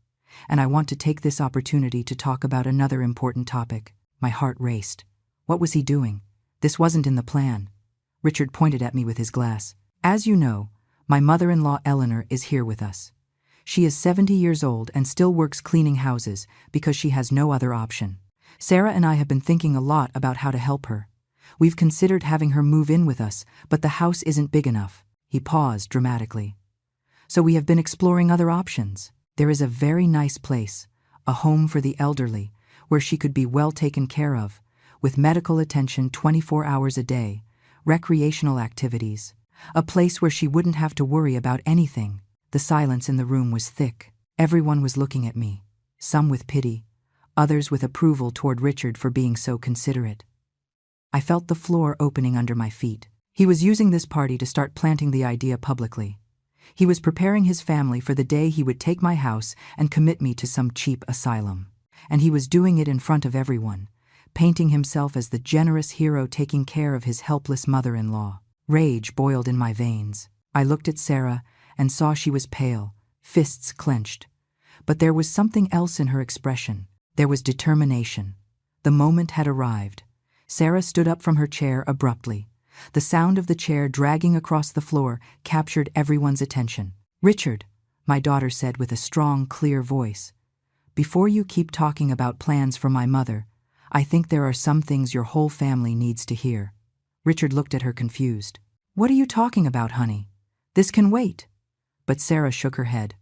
And I want to take this opportunity to talk about another important topic." My heart raced. What was he doing? This wasn't in the plan. Richard pointed at me with his glass. "As you know, my mother-in-law Eleanor is here with us. She is 70 years old and still works cleaning houses because she has no other option. Sarah and I have been thinking a lot about how to help her. We've considered having her move in with us, but the house isn't big enough." He paused dramatically. "So we have been exploring other options. There is a very nice place, a home for the elderly, where she could be well taken care of, with medical attention 24 hours a day, recreational activities, a place where she wouldn't have to worry about anything." The silence in the room was thick. Everyone was looking at me, some with pity, others with approval toward Richard for being so considerate. I felt the floor opening under my feet. He was using this party to start planting the idea publicly. He was preparing his family for the day he would take my house and commit me to some cheap asylum. And he was doing it in front of everyone, painting himself as the generous hero taking care of his helpless mother-in-law. Rage boiled in my veins. I looked at Sarah and saw she was pale, fists clenched. But there was something else in her expression. There was determination. The moment had arrived. Sarah stood up from her chair abruptly. The sound of the chair dragging across the floor captured everyone's attention. "Richard," my daughter said with a strong, clear voice, "before you keep talking about plans for my mother, I think there are some things your whole family needs to hear." Richard looked at her confused. "What are you talking about, honey? This can wait." But Sarah shook her head.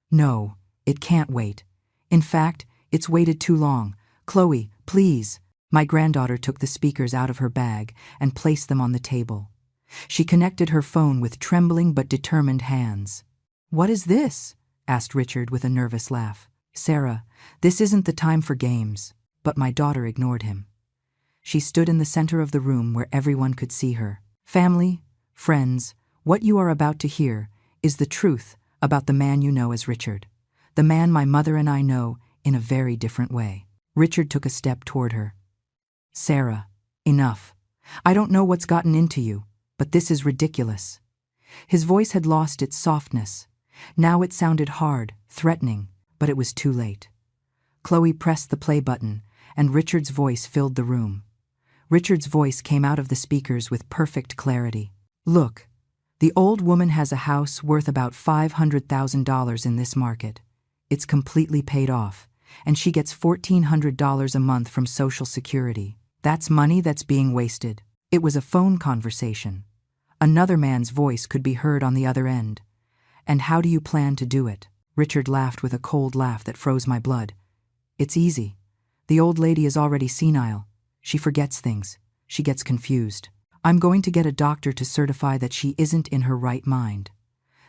"No, it can't wait. In fact, it's waited too long. Chloe, please." My granddaughter took the speakers out of her bag and placed them on the table. She connected her phone with trembling but determined hands. "What is this?" asked Richard with a nervous laugh. "Sarah, this isn't the time for games." But my daughter ignored him. She stood in the center of the room where everyone could see her. "Family, friends, what you are about to hear is the truth about the man you know as Richard. The man my mother and I know in a very different way." Richard took a step toward her. "Sarah, enough. I don't know what's gotten into you, but this is ridiculous." His voice had lost its softness. Now it sounded hard, threatening, but it was too late. Chloe pressed the play button, and Richard's voice filled the room. Richard's voice came out of the speakers with perfect clarity. "Look, the old woman has a house worth about $500,000 in this market. It's completely paid off, and she gets $1,400 a month from Social Security. That's money that's being wasted." It was a phone conversation. Another man's voice could be heard on the other end. "And how do you plan to do it?" Richard laughed with a cold laugh that froze my blood. "It's easy. The old lady is already senile. She forgets things. She gets confused. I'm going to get a doctor to certify that she isn't in her right mind.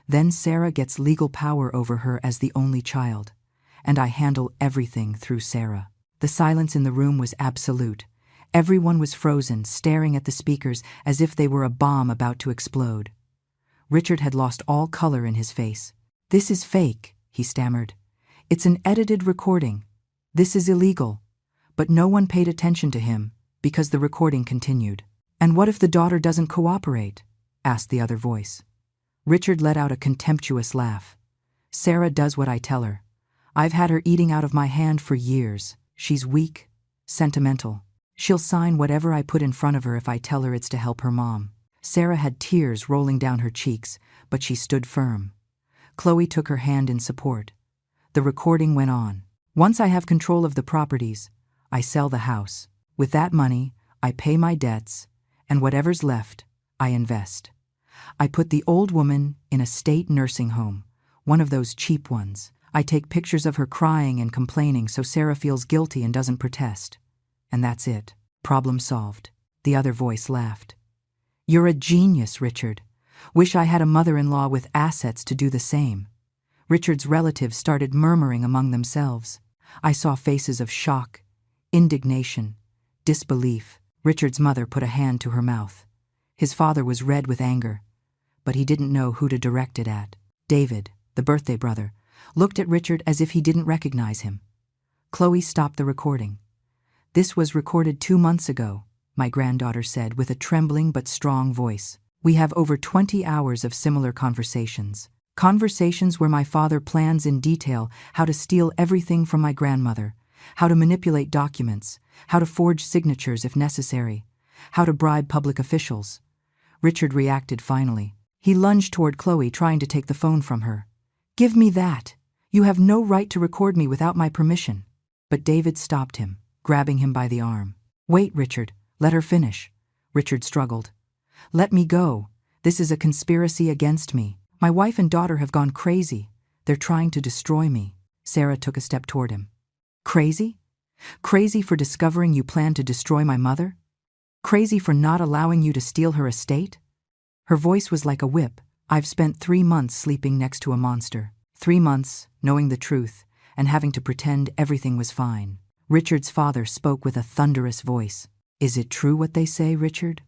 Then Sarah gets legal power over her as the only child, and I handle everything through Sarah." The silence in the room was absolute. Everyone was frozen, staring at the speakers as if they were a bomb about to explode. Richard had lost all color in his face. "This is fake," he stammered. "It's an edited recording. This is illegal." But no one paid attention to him because the recording continued. "And what if the daughter doesn't cooperate?" asked the other voice. Richard let out a contemptuous laugh. "Sarah does what I tell her. I've had her eating out of my hand for years. She's weak, sentimental. She'll sign whatever I put in front of her if I tell her it's to help her mom." Sarah had tears rolling down her cheeks, but she stood firm. Chloe took her hand in support. The recording went on. "Once I have control of the properties, I sell the house. With that money, I pay my debts, and whatever's left, I invest. I put the old woman in a state nursing home, one of those cheap ones. I take pictures of her crying and complaining so Sarah feels guilty and doesn't protest. And that's it. Problem solved." The other voice laughed. "You're a genius, Richard. Wish I had a mother-in-law with assets to do the same." Richard's relatives started murmuring among themselves. I saw faces of shock, indignation, disbelief. Richard's mother put a hand to her mouth. His father was red with anger, but he didn't know who to direct it at. David, the birthday brother, looked at Richard as if he didn't recognize him. Chloe stopped the recording. "This was recorded 2 months ago," my granddaughter said with a trembling but strong voice. "We have over 20 hours of similar conversations. Conversations where my father plans in detail how to steal everything from my grandmother, how to manipulate documents, how to forge signatures if necessary, how to bribe public officials." Richard reacted finally. He lunged toward Chloe, trying to take the phone from her. "Give me that! You have no right to record me without my permission." But David stopped him, grabbing him by the arm. "Wait, Richard. Let her finish." Richard struggled. "Let me go. This is a conspiracy against me. My wife and daughter have gone crazy. They're trying to destroy me." Sarah took a step toward him. "Crazy? Crazy for discovering you plan to destroy my mother? Crazy for not allowing you to steal her estate?" Her voice was like a whip. "I've spent 3 months sleeping next to a monster. 3 months, knowing the truth, and having to pretend everything was fine." Richard's father spoke with a thunderous voice. "Is it true what they say, Richard?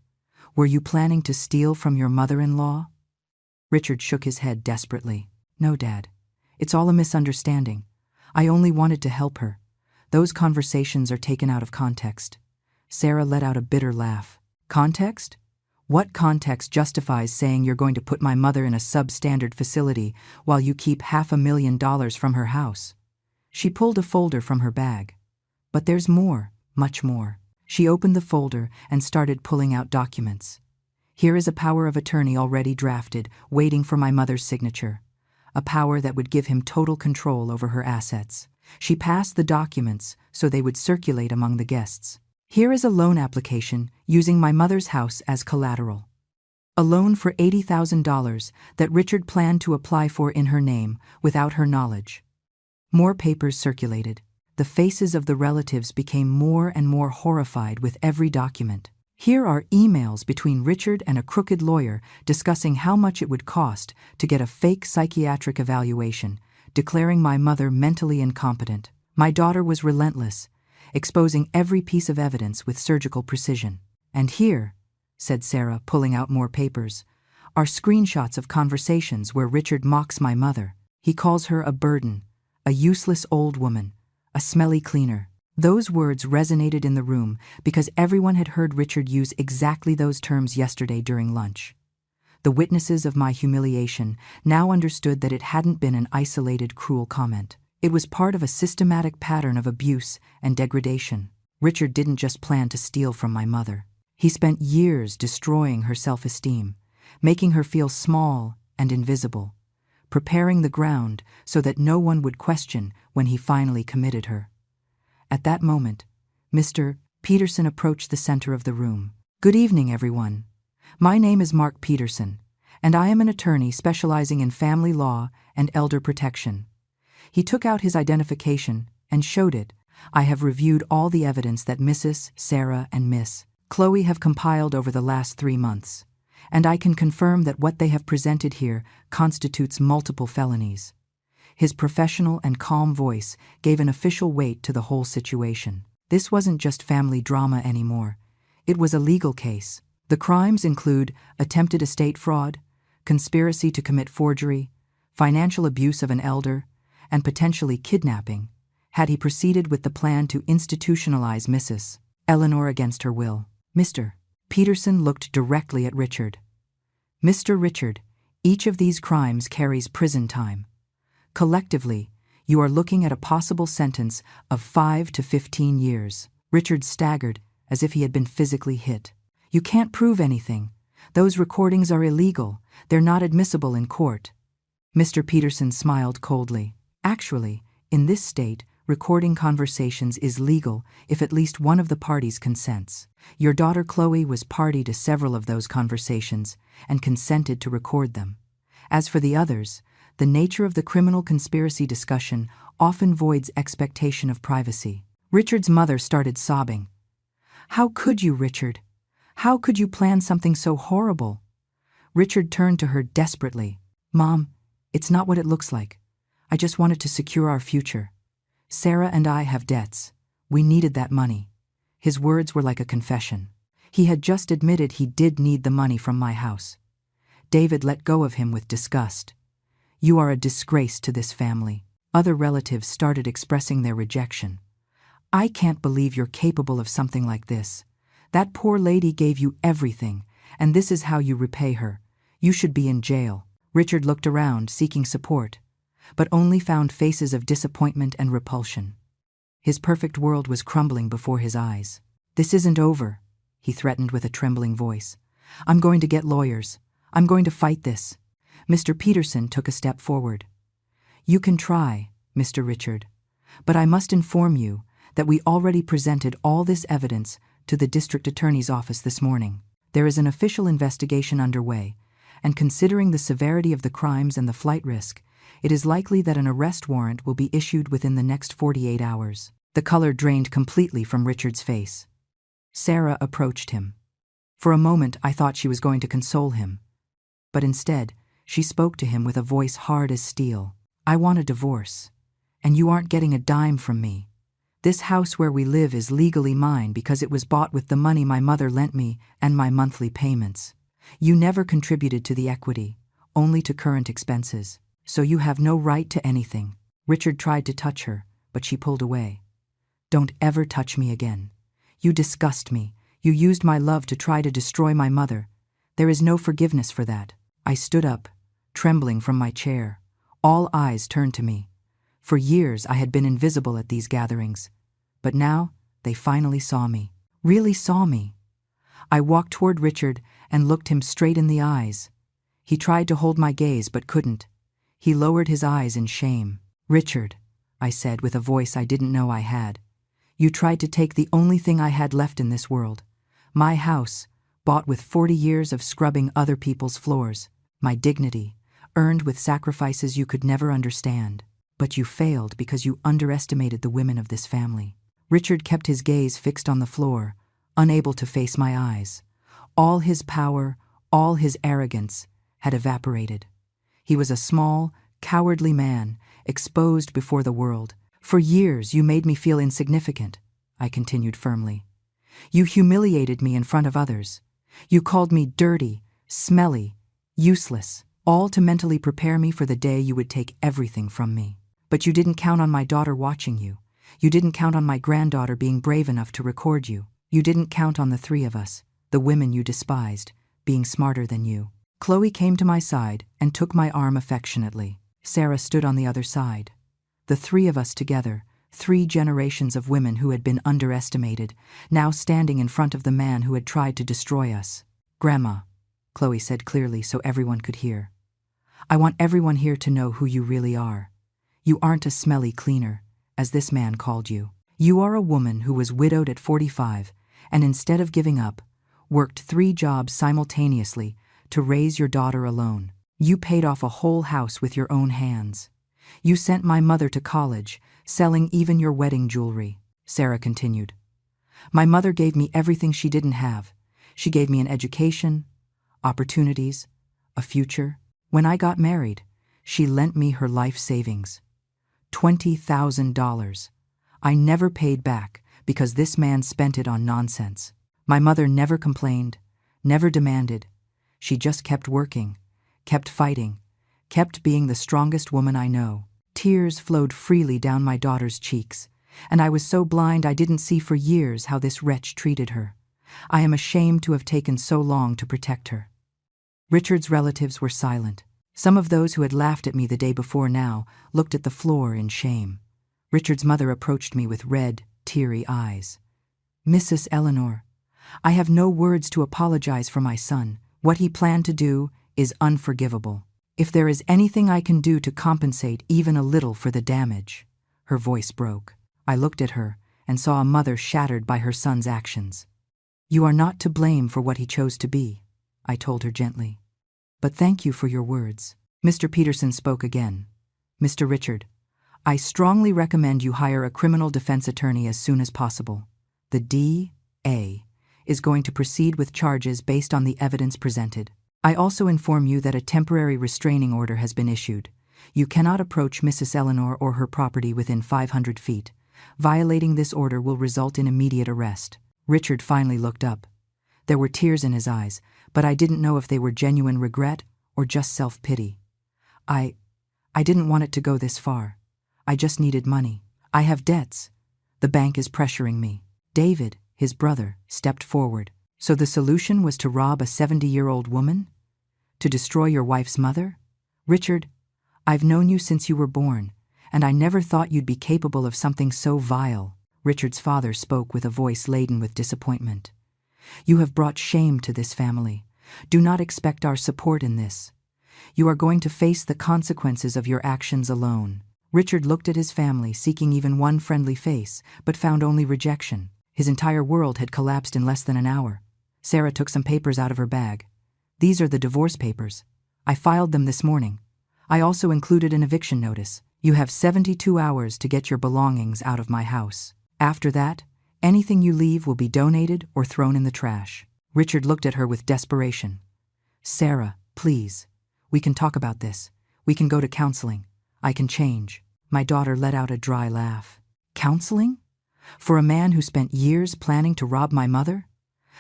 Were you planning to steal from your mother-in-law?" Richard shook his head desperately. No, Dad. It's all a misunderstanding. I only wanted to help her. Those conversations are taken out of context. Sarah let out a bitter laugh. Context? What context justifies saying you're going to put my mother in a substandard facility while you keep $500,000 from her house? She pulled a folder from her bag. But there's more, much more. She opened the folder and started pulling out documents. Here is a power of attorney already drafted, waiting for my mother's signature. A power that would give him total control over her assets. She passed the documents so they would circulate among the guests. Here is a loan application using my mother's house as collateral. A loan for $80,000 that Richard planned to apply for in her name without her knowledge. More papers circulated. The faces of the relatives became more and more horrified with every document. Here are emails between Richard and a crooked lawyer discussing how much it would cost to get a fake psychiatric evaluation, declaring my mother mentally incompetent. My daughter was relentless, exposing every piece of evidence with surgical precision. And here, said Sarah, pulling out more papers, are screenshots of conversations where Richard mocks my mother. He calls her a burden, a useless old woman, a smelly cleaner. Those words resonated in the room because everyone had heard Richard use exactly those terms yesterday during lunch. The witnesses of my humiliation now understood that it hadn't been an isolated, cruel comment. It was part of a systematic pattern of abuse and degradation. Richard didn't just plan to steal from my mother. He spent years destroying her self-esteem, making her feel small and invisible, preparing the ground so that no one would question when he finally committed her. At that moment, Mr. Peterson approached the center of the room. Good evening, everyone. My name is Mark Peterson, and I am an attorney specializing in family law and elder protection. He took out his identification and showed it. I have reviewed all the evidence that Mrs. Sarah and Miss Chloe have compiled over the last 3 months, and I can confirm that what they have presented here constitutes multiple felonies. His professional and calm voice gave an official weight to the whole situation. This wasn't just family drama anymore. It was a legal case. The crimes include attempted estate fraud, conspiracy to commit forgery, financial abuse of an elder, and potentially kidnapping, had he proceeded with the plan to institutionalize Mrs. Eleanor against her will. Mr. Peterson looked directly at Richard. Mr. Richard, each of these crimes carries prison time. Collectively, you are looking at a possible sentence of 5 to 15 years. Richard staggered as if he had been physically hit. You can't prove anything. Those recordings are illegal. They're not admissible in court. Mr. Peterson smiled coldly. Actually, in this state, recording conversations is legal if at least one of the parties consents. Your daughter Chloe was party to several of those conversations and consented to record them. As for the others, the nature of the criminal conspiracy discussion often voids expectation of privacy. Richard's mother started sobbing. How could you, Richard? How could you plan something so horrible? Richard turned to her desperately. Mom, it's not what it looks like. I just wanted to secure our future. Sarah and I have debts. We needed that money. His words were like a confession. He had just admitted he did need the money from my house. David let go of him with disgust. You are a disgrace to this family. Other relatives started expressing their rejection. I can't believe you're capable of something like this. That poor lady gave you everything, and this is how you repay her. You should be in jail. Richard looked around, seeking support, but only found faces of disappointment and repulsion. His perfect world was crumbling before his eyes. This isn't over, he threatened with a trembling voice. I'm going to get lawyers. I'm going to fight this. Mr. Peterson took a step forward. You can try, Mr. Richard, but I must inform you that we already presented all this evidence to the district attorney's office this morning. There is an official investigation underway, and considering the severity of the crimes and the flight risk, it is likely that an arrest warrant will be issued within the next 48 hours. The color drained completely from Richard's face. Sarah approached him. For a moment, I thought she was going to console him, but instead, she spoke to him with a voice hard as steel. I want a divorce, and you aren't getting a dime from me. This house where we live is legally mine because it was bought with the money my mother lent me and my monthly payments. You never contributed to the equity. only to current expenses. So you have no right to anything. Richard tried to touch her, but she pulled away. Don't ever touch me again. You disgust me. You used my love to try to destroy my mother. There is no forgiveness for that. I stood up, trembling from my chair. All eyes turned to me. For years I had been invisible at these gatherings. But now they finally saw me. Really saw me. I walked toward Richard and looked him straight in the eyes. He tried to hold my gaze but couldn't. He lowered his eyes in shame. Richard, I said with a voice I didn't know I had. You tried to take the only thing I had left in this world. My house, bought with 40 years of scrubbing other people's floors. My dignity, earned with sacrifices you could never understand. But you failed because you underestimated the women of this family. Richard kept his gaze fixed on the floor, unable to face my eyes. All his power, all his arrogance, had evaporated. He was a small, cowardly man, exposed before the world. For years you made me feel insignificant, I continued firmly. You humiliated me in front of others. You called me dirty, smelly, useless, all to mentally prepare me for the day you would take everything from me. But you didn't count on my daughter watching you. You didn't count on my granddaughter being brave enough to record you. You didn't count on the three of us, the women you despised, being smarter than you. Chloe came to my side and took my arm affectionately. Sarah stood on the other side. The three of us together, 3 generations of women who had been underestimated, now standing in front of the man who had tried to destroy us. Grandma, Chloe said clearly so everyone could hear. I want everyone here to know who you really are. You aren't a smelly cleaner, as this man called you. You are a woman who was widowed at 45, and instead of giving up, worked 3 jobs simultaneously to raise your daughter alone. You paid off a whole house with your own hands. You sent my mother to college, selling even your wedding jewelry, Sarah continued. My mother gave me everything she didn't have. She gave me an education, opportunities, a future. When I got married, she lent me her life savings. $20,000. I never paid back because this man spent it on nonsense. My mother never complained, never demanded. She just kept working, kept fighting, kept being the strongest woman I know. Tears flowed freely down my daughter's cheeks, and I was so blind I didn't see for years how this wretch treated her. I am ashamed to have taken so long to protect her. Richard's relatives were silent. Some of those who had laughed at me the day before now looked at the floor in shame. Richard's mother approached me with red, teary eyes. Mrs. Eleanor, I have no words to apologize for my son. What he planned to do is unforgivable. If there is anything I can do to compensate even a little for the damage. Her voice broke. I looked at her and saw a mother shattered by her son's actions. You are not to blame for what he chose to be, I told her gently. But thank you for your words. Mr. Peterson spoke again. Mr. Richard, I strongly recommend you hire a criminal defense attorney as soon as possible. The D.A. is going to proceed with charges based on the evidence presented. I also inform you that a temporary restraining order has been issued. You cannot approach Mrs. Eleanor or her property within 500 feet. Violating this order will result in immediate arrest. Richard finally looked up. There were tears in his eyes, but I didn't know if they were genuine regret or just self-pity. I didn't want it to go this far. I just needed money. I have debts. The bank is pressuring me. David, his brother, stepped forward. So the solution was to rob a 70-year-old woman? To destroy your wife's mother? Richard, I've known you since you were born, and I never thought you'd be capable of something so vile. Richard's father spoke with a voice laden with disappointment. You have brought shame to this family. Do not expect our support in this. You are going to face the consequences of your actions alone. Richard looked at his family, seeking even one friendly face, but found only rejection. His entire world had collapsed in less than an hour. Sarah took some papers out of her bag. These are the divorce papers. I filed them this morning. I also included an eviction notice. You have 72 hours to get your belongings out of my house. After that, anything you leave will be donated or thrown in the trash. Richard looked at her with desperation. Sarah, please. We can talk about this. We can go to counseling. I can change. My daughter let out a dry laugh. Counseling? For a man who spent years planning to rob my mother?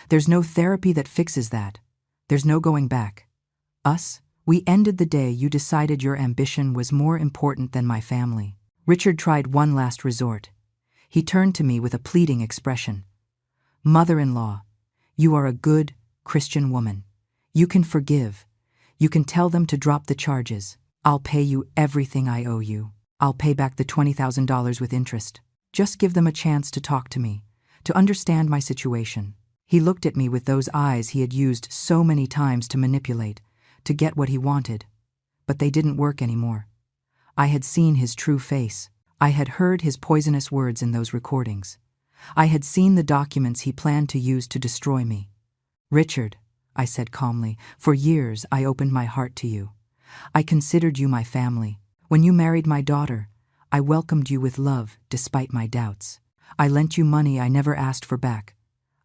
There's no therapy that fixes that. There's no going back. Us, We ended the day you decided your ambition was more important than my family. Richard tried one last resort. He turned to me with a pleading expression. Mother-in-law, you are a good Christian woman. You can forgive. You can tell them to drop the charges. I'll pay you everything I owe you. I'll pay back the $20,000 with interest. Just give them a chance to talk to me, to understand my situation. He looked at me with those eyes he had used so many times to manipulate, to get what he wanted. But they didn't work anymore. I had seen his true face. I had heard his poisonous words in those recordings. I had seen the documents he planned to use to destroy me. Richard, I said calmly, for years I opened my heart to you. I considered you my family. When you married my daughter, I welcomed you with love despite my doubts. I lent you money I never asked for back.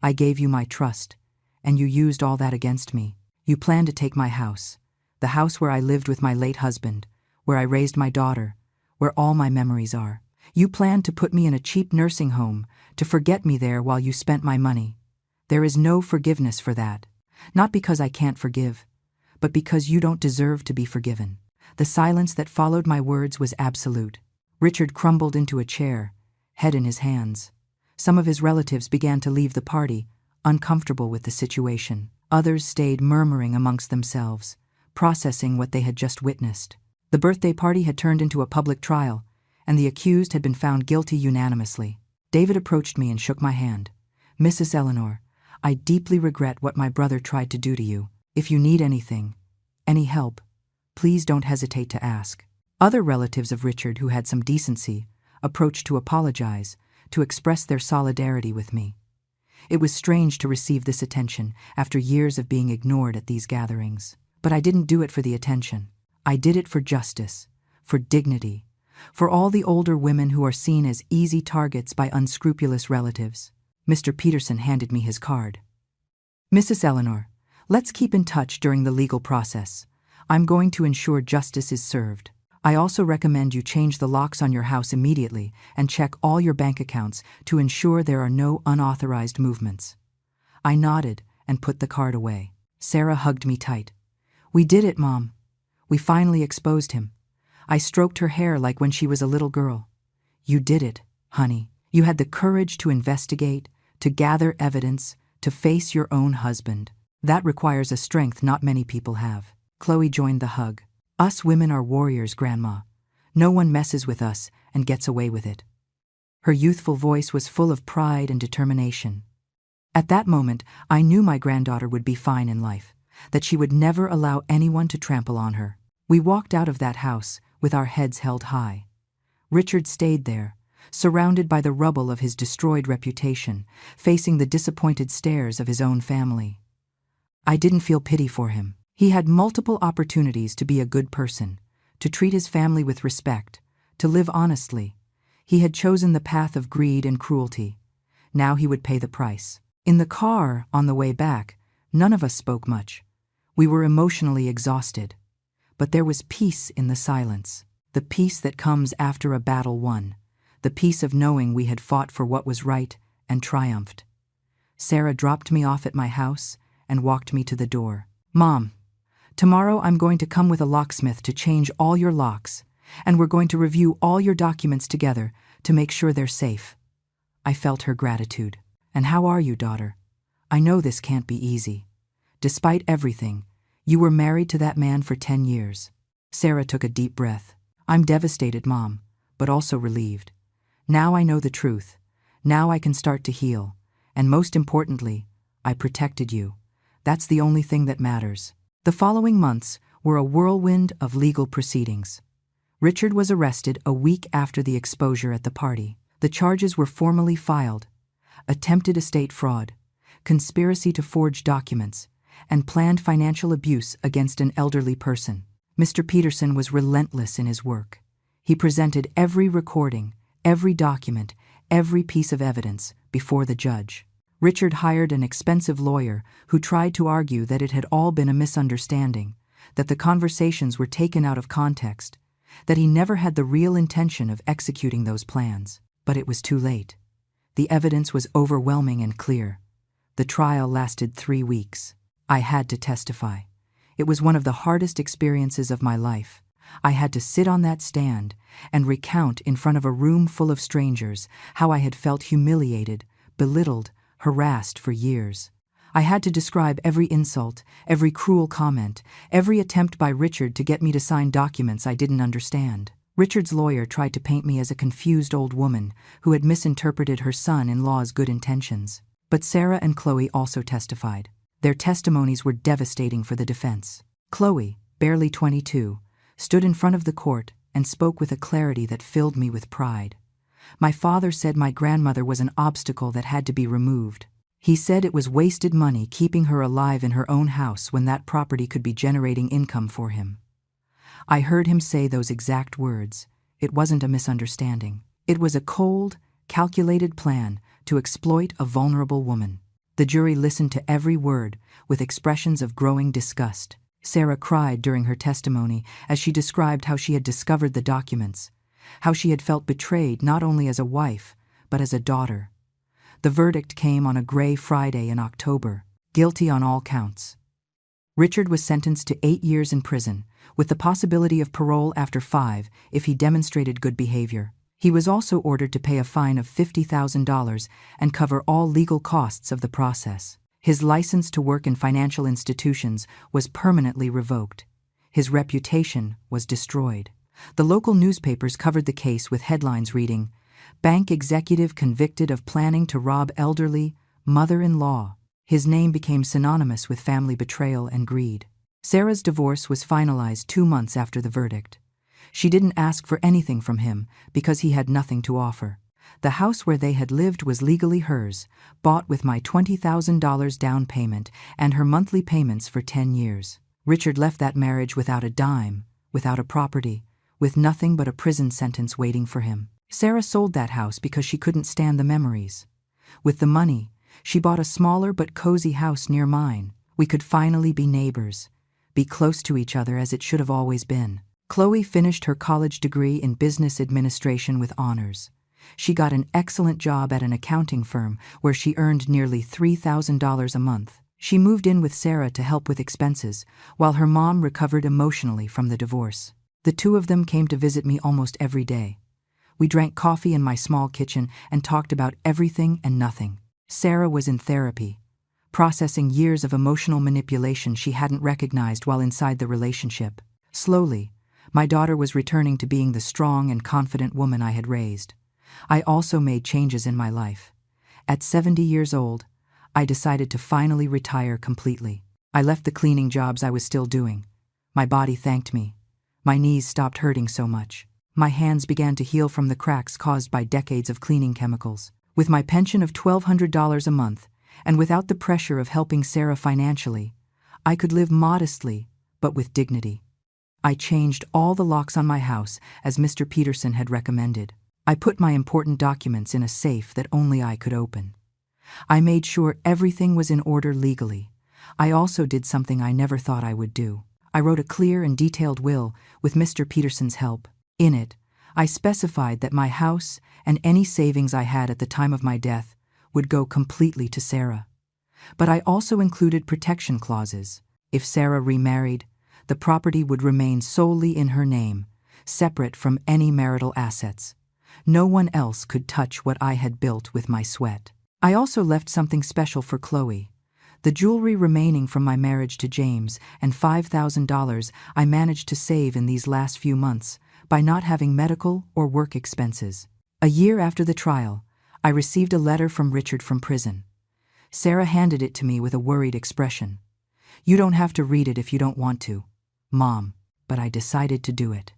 I gave you my trust, and you used all that against me. You planned to take my house, the house where I lived with my late husband, where I raised my daughter, where all my memories are. You planned to put me in a cheap nursing home, to forget me there while you spent my money. There is no forgiveness for that. Not because I can't forgive, but because you don't deserve to be forgiven. The silence that followed my words was absolute. Richard crumbled into a chair, head in his hands. Some of his relatives began to leave the party, uncomfortable with the situation. Others stayed murmuring amongst themselves, processing what they had just witnessed. The birthday party had turned into a public trial, and the accused had been found guilty unanimously. David approached me and shook my hand. Mrs. Eleanor, I deeply regret what my brother tried to do to you. If you need anything, any help, please don't hesitate to ask. Other relatives of Richard who had some decency approached to apologize, to express their solidarity with me. It was strange to receive this attention after years of being ignored at these gatherings. But I didn't do it for the attention. I did it for justice, for dignity, for all the older women who are seen as easy targets by unscrupulous relatives. Mr. Peterson handed me his card. Mrs. Eleanor, let's keep in touch during the legal process. I'm going to ensure justice is served. I also recommend you change the locks on your house immediately and check all your bank accounts to ensure there are no unauthorized movements. I nodded and put the card away. Sarah hugged me tight. We did it, Mom. We finally exposed him. I stroked her hair like when she was a little girl. You did it, honey. You had the courage to investigate, to gather evidence, to face your own husband. That requires a strength not many people have. Chloe joined the hug. Us women are warriors, Grandma. No one messes with us and gets away with it. Her youthful voice was full of pride and determination. At that moment, I knew my granddaughter would be fine in life, that she would never allow anyone to trample on her. We walked out of that house with our heads held high. Richard stayed there, surrounded by the rubble of his destroyed reputation, facing the disappointed stares of his own family. I didn't feel pity for him. He had multiple opportunities to be a good person, to treat his family with respect, to live honestly. He had chosen the path of greed and cruelty. Now he would pay the price. In the car, on the way back, none of us spoke much. We were emotionally exhausted. But there was peace in the silence, the peace that comes after a battle won, the peace of knowing we had fought for what was right and triumphed. Sarah dropped me off at my house and walked me to the door. Mom, tomorrow I'm going to come with a locksmith to change all your locks, and we're going to review all your documents together to make sure they're safe. I felt her gratitude. And how are you, daughter? I know this can't be easy. Despite everything, you were married to that man for 10 years. Sarah took a deep breath. I'm devastated, Mom, but also relieved. Now I know the truth. Now I can start to heal. And most importantly, I protected you. That's the only thing that matters. The following months were a whirlwind of legal proceedings. Richard was arrested a week after the exposure at the party. The charges were formally filed: attempted estate fraud, conspiracy to forge documents, and planned financial abuse against an elderly person. Mr. Peterson was relentless in his work. He presented every recording, every document, every piece of evidence before the judge. Richard hired an expensive lawyer who tried to argue that it had all been a misunderstanding, that the conversations were taken out of context, that he never had the real intention of executing those plans. But it was too late. The evidence was overwhelming and clear. The trial lasted 3 weeks. I had to testify. It was one of the hardest experiences of my life. I had to sit on that stand and recount in front of a room full of strangers how I had felt humiliated, belittled, harassed for years. I had to describe every insult, every cruel comment, every attempt by Richard to get me to sign documents I didn't understand. Richard's lawyer tried to paint me as a confused old woman who had misinterpreted her son-in-law's good intentions. But Sarah and Chloe also testified. Their testimonies were devastating for the defense. Chloe, barely 22, stood in front of the court and spoke with a clarity that filled me with pride. My father said my grandmother was an obstacle that had to be removed. He said it was wasted money keeping her alive in her own house when that property could be generating income for him. I heard him say those exact words. It wasn't a misunderstanding. It was a cold, calculated plan to exploit a vulnerable woman. The jury listened to every word with expressions of growing disgust. Sarah cried during her testimony as she described how she had discovered the documents, how she had felt betrayed not only as a wife, but as a daughter. The verdict came on a gray Friday in October, guilty on all counts. Richard was sentenced to 8 years in prison, with the possibility of parole after 5 if he demonstrated good behavior. He was also ordered to pay a fine of $50,000 and cover all legal costs of the process. His license to work in financial institutions was permanently revoked. His reputation was destroyed. The local newspapers covered the case with headlines reading, "Bank executive convicted of planning to rob elderly mother-in-law." His name became synonymous with family betrayal and greed. Sarah's divorce was finalized 2 months after the verdict. She didn't ask for anything from him because he had nothing to offer. The house where they had lived was legally hers, bought with my $20,000 down payment and her monthly payments for 10 years. Richard left that marriage without a dime, without a property, with nothing but a prison sentence waiting for him. Sarah sold that house because she couldn't stand the memories. With the money, she bought a smaller but cozy house near mine. We could finally be neighbors, be close to each other as it should have always been. Chloe finished her college degree in business administration with honors. She got an excellent job at an accounting firm where she earned nearly $3,000 a month. She moved in with Sarah to help with expenses, while her mom recovered emotionally from the divorce. The two of them came to visit me almost every day. We drank coffee in my small kitchen and talked about everything and nothing. Sarah was in therapy, processing years of emotional manipulation she hadn't recognized while inside the relationship. Slowly, my daughter was returning to being the strong and confident woman I had raised. I also made changes in my life. At 70 years old, I decided to finally retire completely. I left the cleaning jobs I was still doing. My body thanked me. My knees stopped hurting so much. My hands began to heal from the cracks caused by decades of cleaning chemicals. With my pension of $1,200 a month, and without the pressure of helping Sarah financially, I could live modestly, but with dignity. I changed all the locks on my house as Mr. Peterson had recommended. I put my important documents in a safe that only I could open. I made sure everything was in order legally. I also did something I never thought I would do. I wrote a clear and detailed will with Mr. Peterson's help. In it, I specified that my house and any savings I had at the time of my death would go completely to Sarah. But I also included protection clauses. If Sarah remarried, the property would remain solely in her name, separate from any marital assets. No one else could touch what I had built with my sweat. I also left something special for Chloe. The jewelry remaining from my marriage to James and $5,000 I managed to save in these last few months by not having medical or work expenses. A year after the trial, I received a letter from Richard from prison. Sarah handed it to me with a worried expression. "You don't have to read it if you don't want to, Mom," but I decided to do it.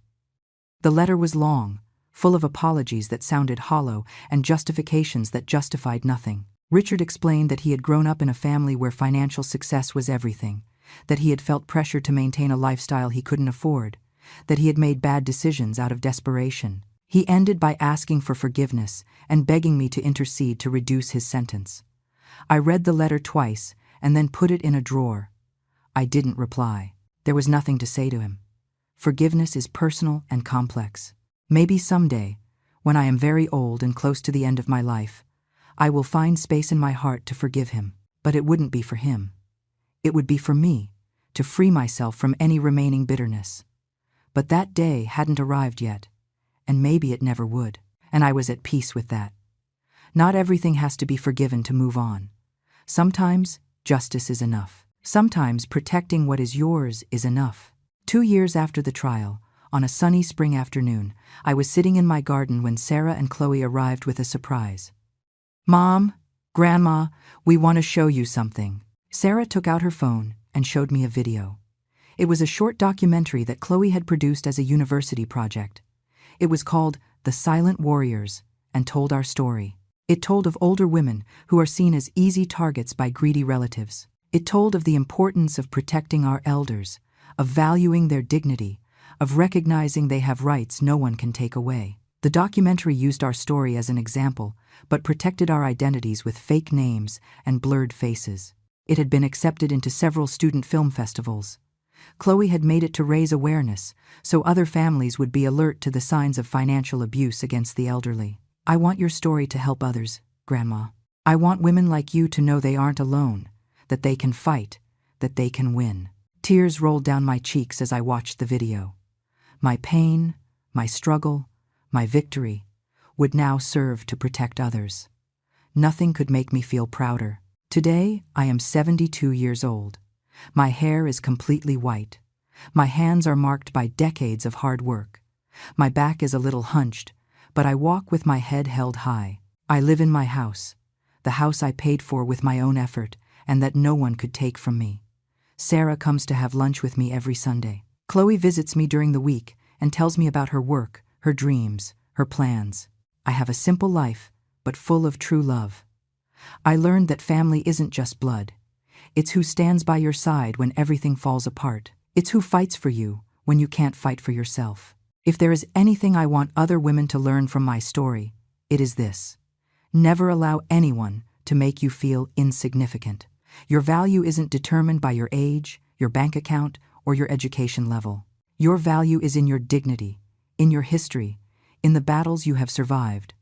The letter was long, full of apologies that sounded hollow and justifications that justified nothing. Richard explained that he had grown up in a family where financial success was everything, that he had felt pressure to maintain a lifestyle he couldn't afford, that he had made bad decisions out of desperation. He ended by asking for forgiveness and begging me to intercede to reduce his sentence. I read the letter twice and then put it in a drawer. I didn't reply. There was nothing to say to him. Forgiveness is personal and complex. Maybe someday, when I am very old and close to the end of my life, I will find space in my heart to forgive him. But it wouldn't be for him. It would be for me, to free myself from any remaining bitterness. But that day hadn't arrived yet, and maybe it never would, and I was at peace with that. Not everything has to be forgiven to move on. Sometimes justice is enough. Sometimes protecting what is yours is enough. 2 years after the trial, on a sunny spring afternoon, I was sitting in my garden when Sarah and Chloe arrived with a surprise. "Mom, Grandma, we want to show you something." Sarah took out her phone and showed me a video. It was a short documentary that Chloe had produced as a university project. It was called The Silent Warriors and told our story. It told of older women who are seen as easy targets by greedy relatives. It told of the importance of protecting our elders, of valuing their dignity, of recognizing they have rights no one can take away. The documentary used our story as an example, but protected our identities with fake names and blurred faces. It had been accepted into several student film festivals. Chloe had made it to raise awareness, so other families would be alert to the signs of financial abuse against the elderly. "I want your story to help others, Grandma. I want women like you to know they aren't alone, that they can fight, that they can win." Tears rolled down my cheeks as I watched the video. My pain, my struggle, my victory would now serve to protect others. Nothing could make me feel prouder. Today, I am 72 years old. My hair is completely white. My hands are marked by decades of hard work. My back is a little hunched, but I walk with my head held high. I live in my house, the house I paid for with my own effort and that no one could take from me. Sarah comes to have lunch with me every Sunday. Chloe visits me during the week and tells me about her work, her dreams, her plans. I have a simple life, but full of true love. I learned that family isn't just blood. It's who stands by your side when everything falls apart. It's who fights for you when you can't fight for yourself. If there is anything I want other women to learn from my story, it is this: never allow anyone to make you feel insignificant. Your value isn't determined by your age, your bank account, or your education level. Your value is in your dignity, in your history, in the battles you have survived.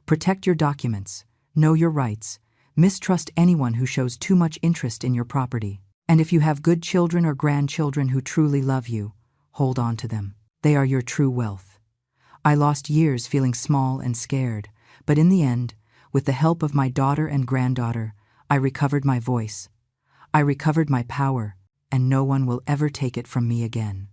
Protect your documents, know your rights, mistrust anyone who shows too much interest in your property. And if you have good children or grandchildren who truly love you, hold on to them. They are your true wealth. I lost years feeling small and scared, but in the end, with the help of my daughter and granddaughter, I recovered my voice. I recovered my power, and no one will ever take it from me again.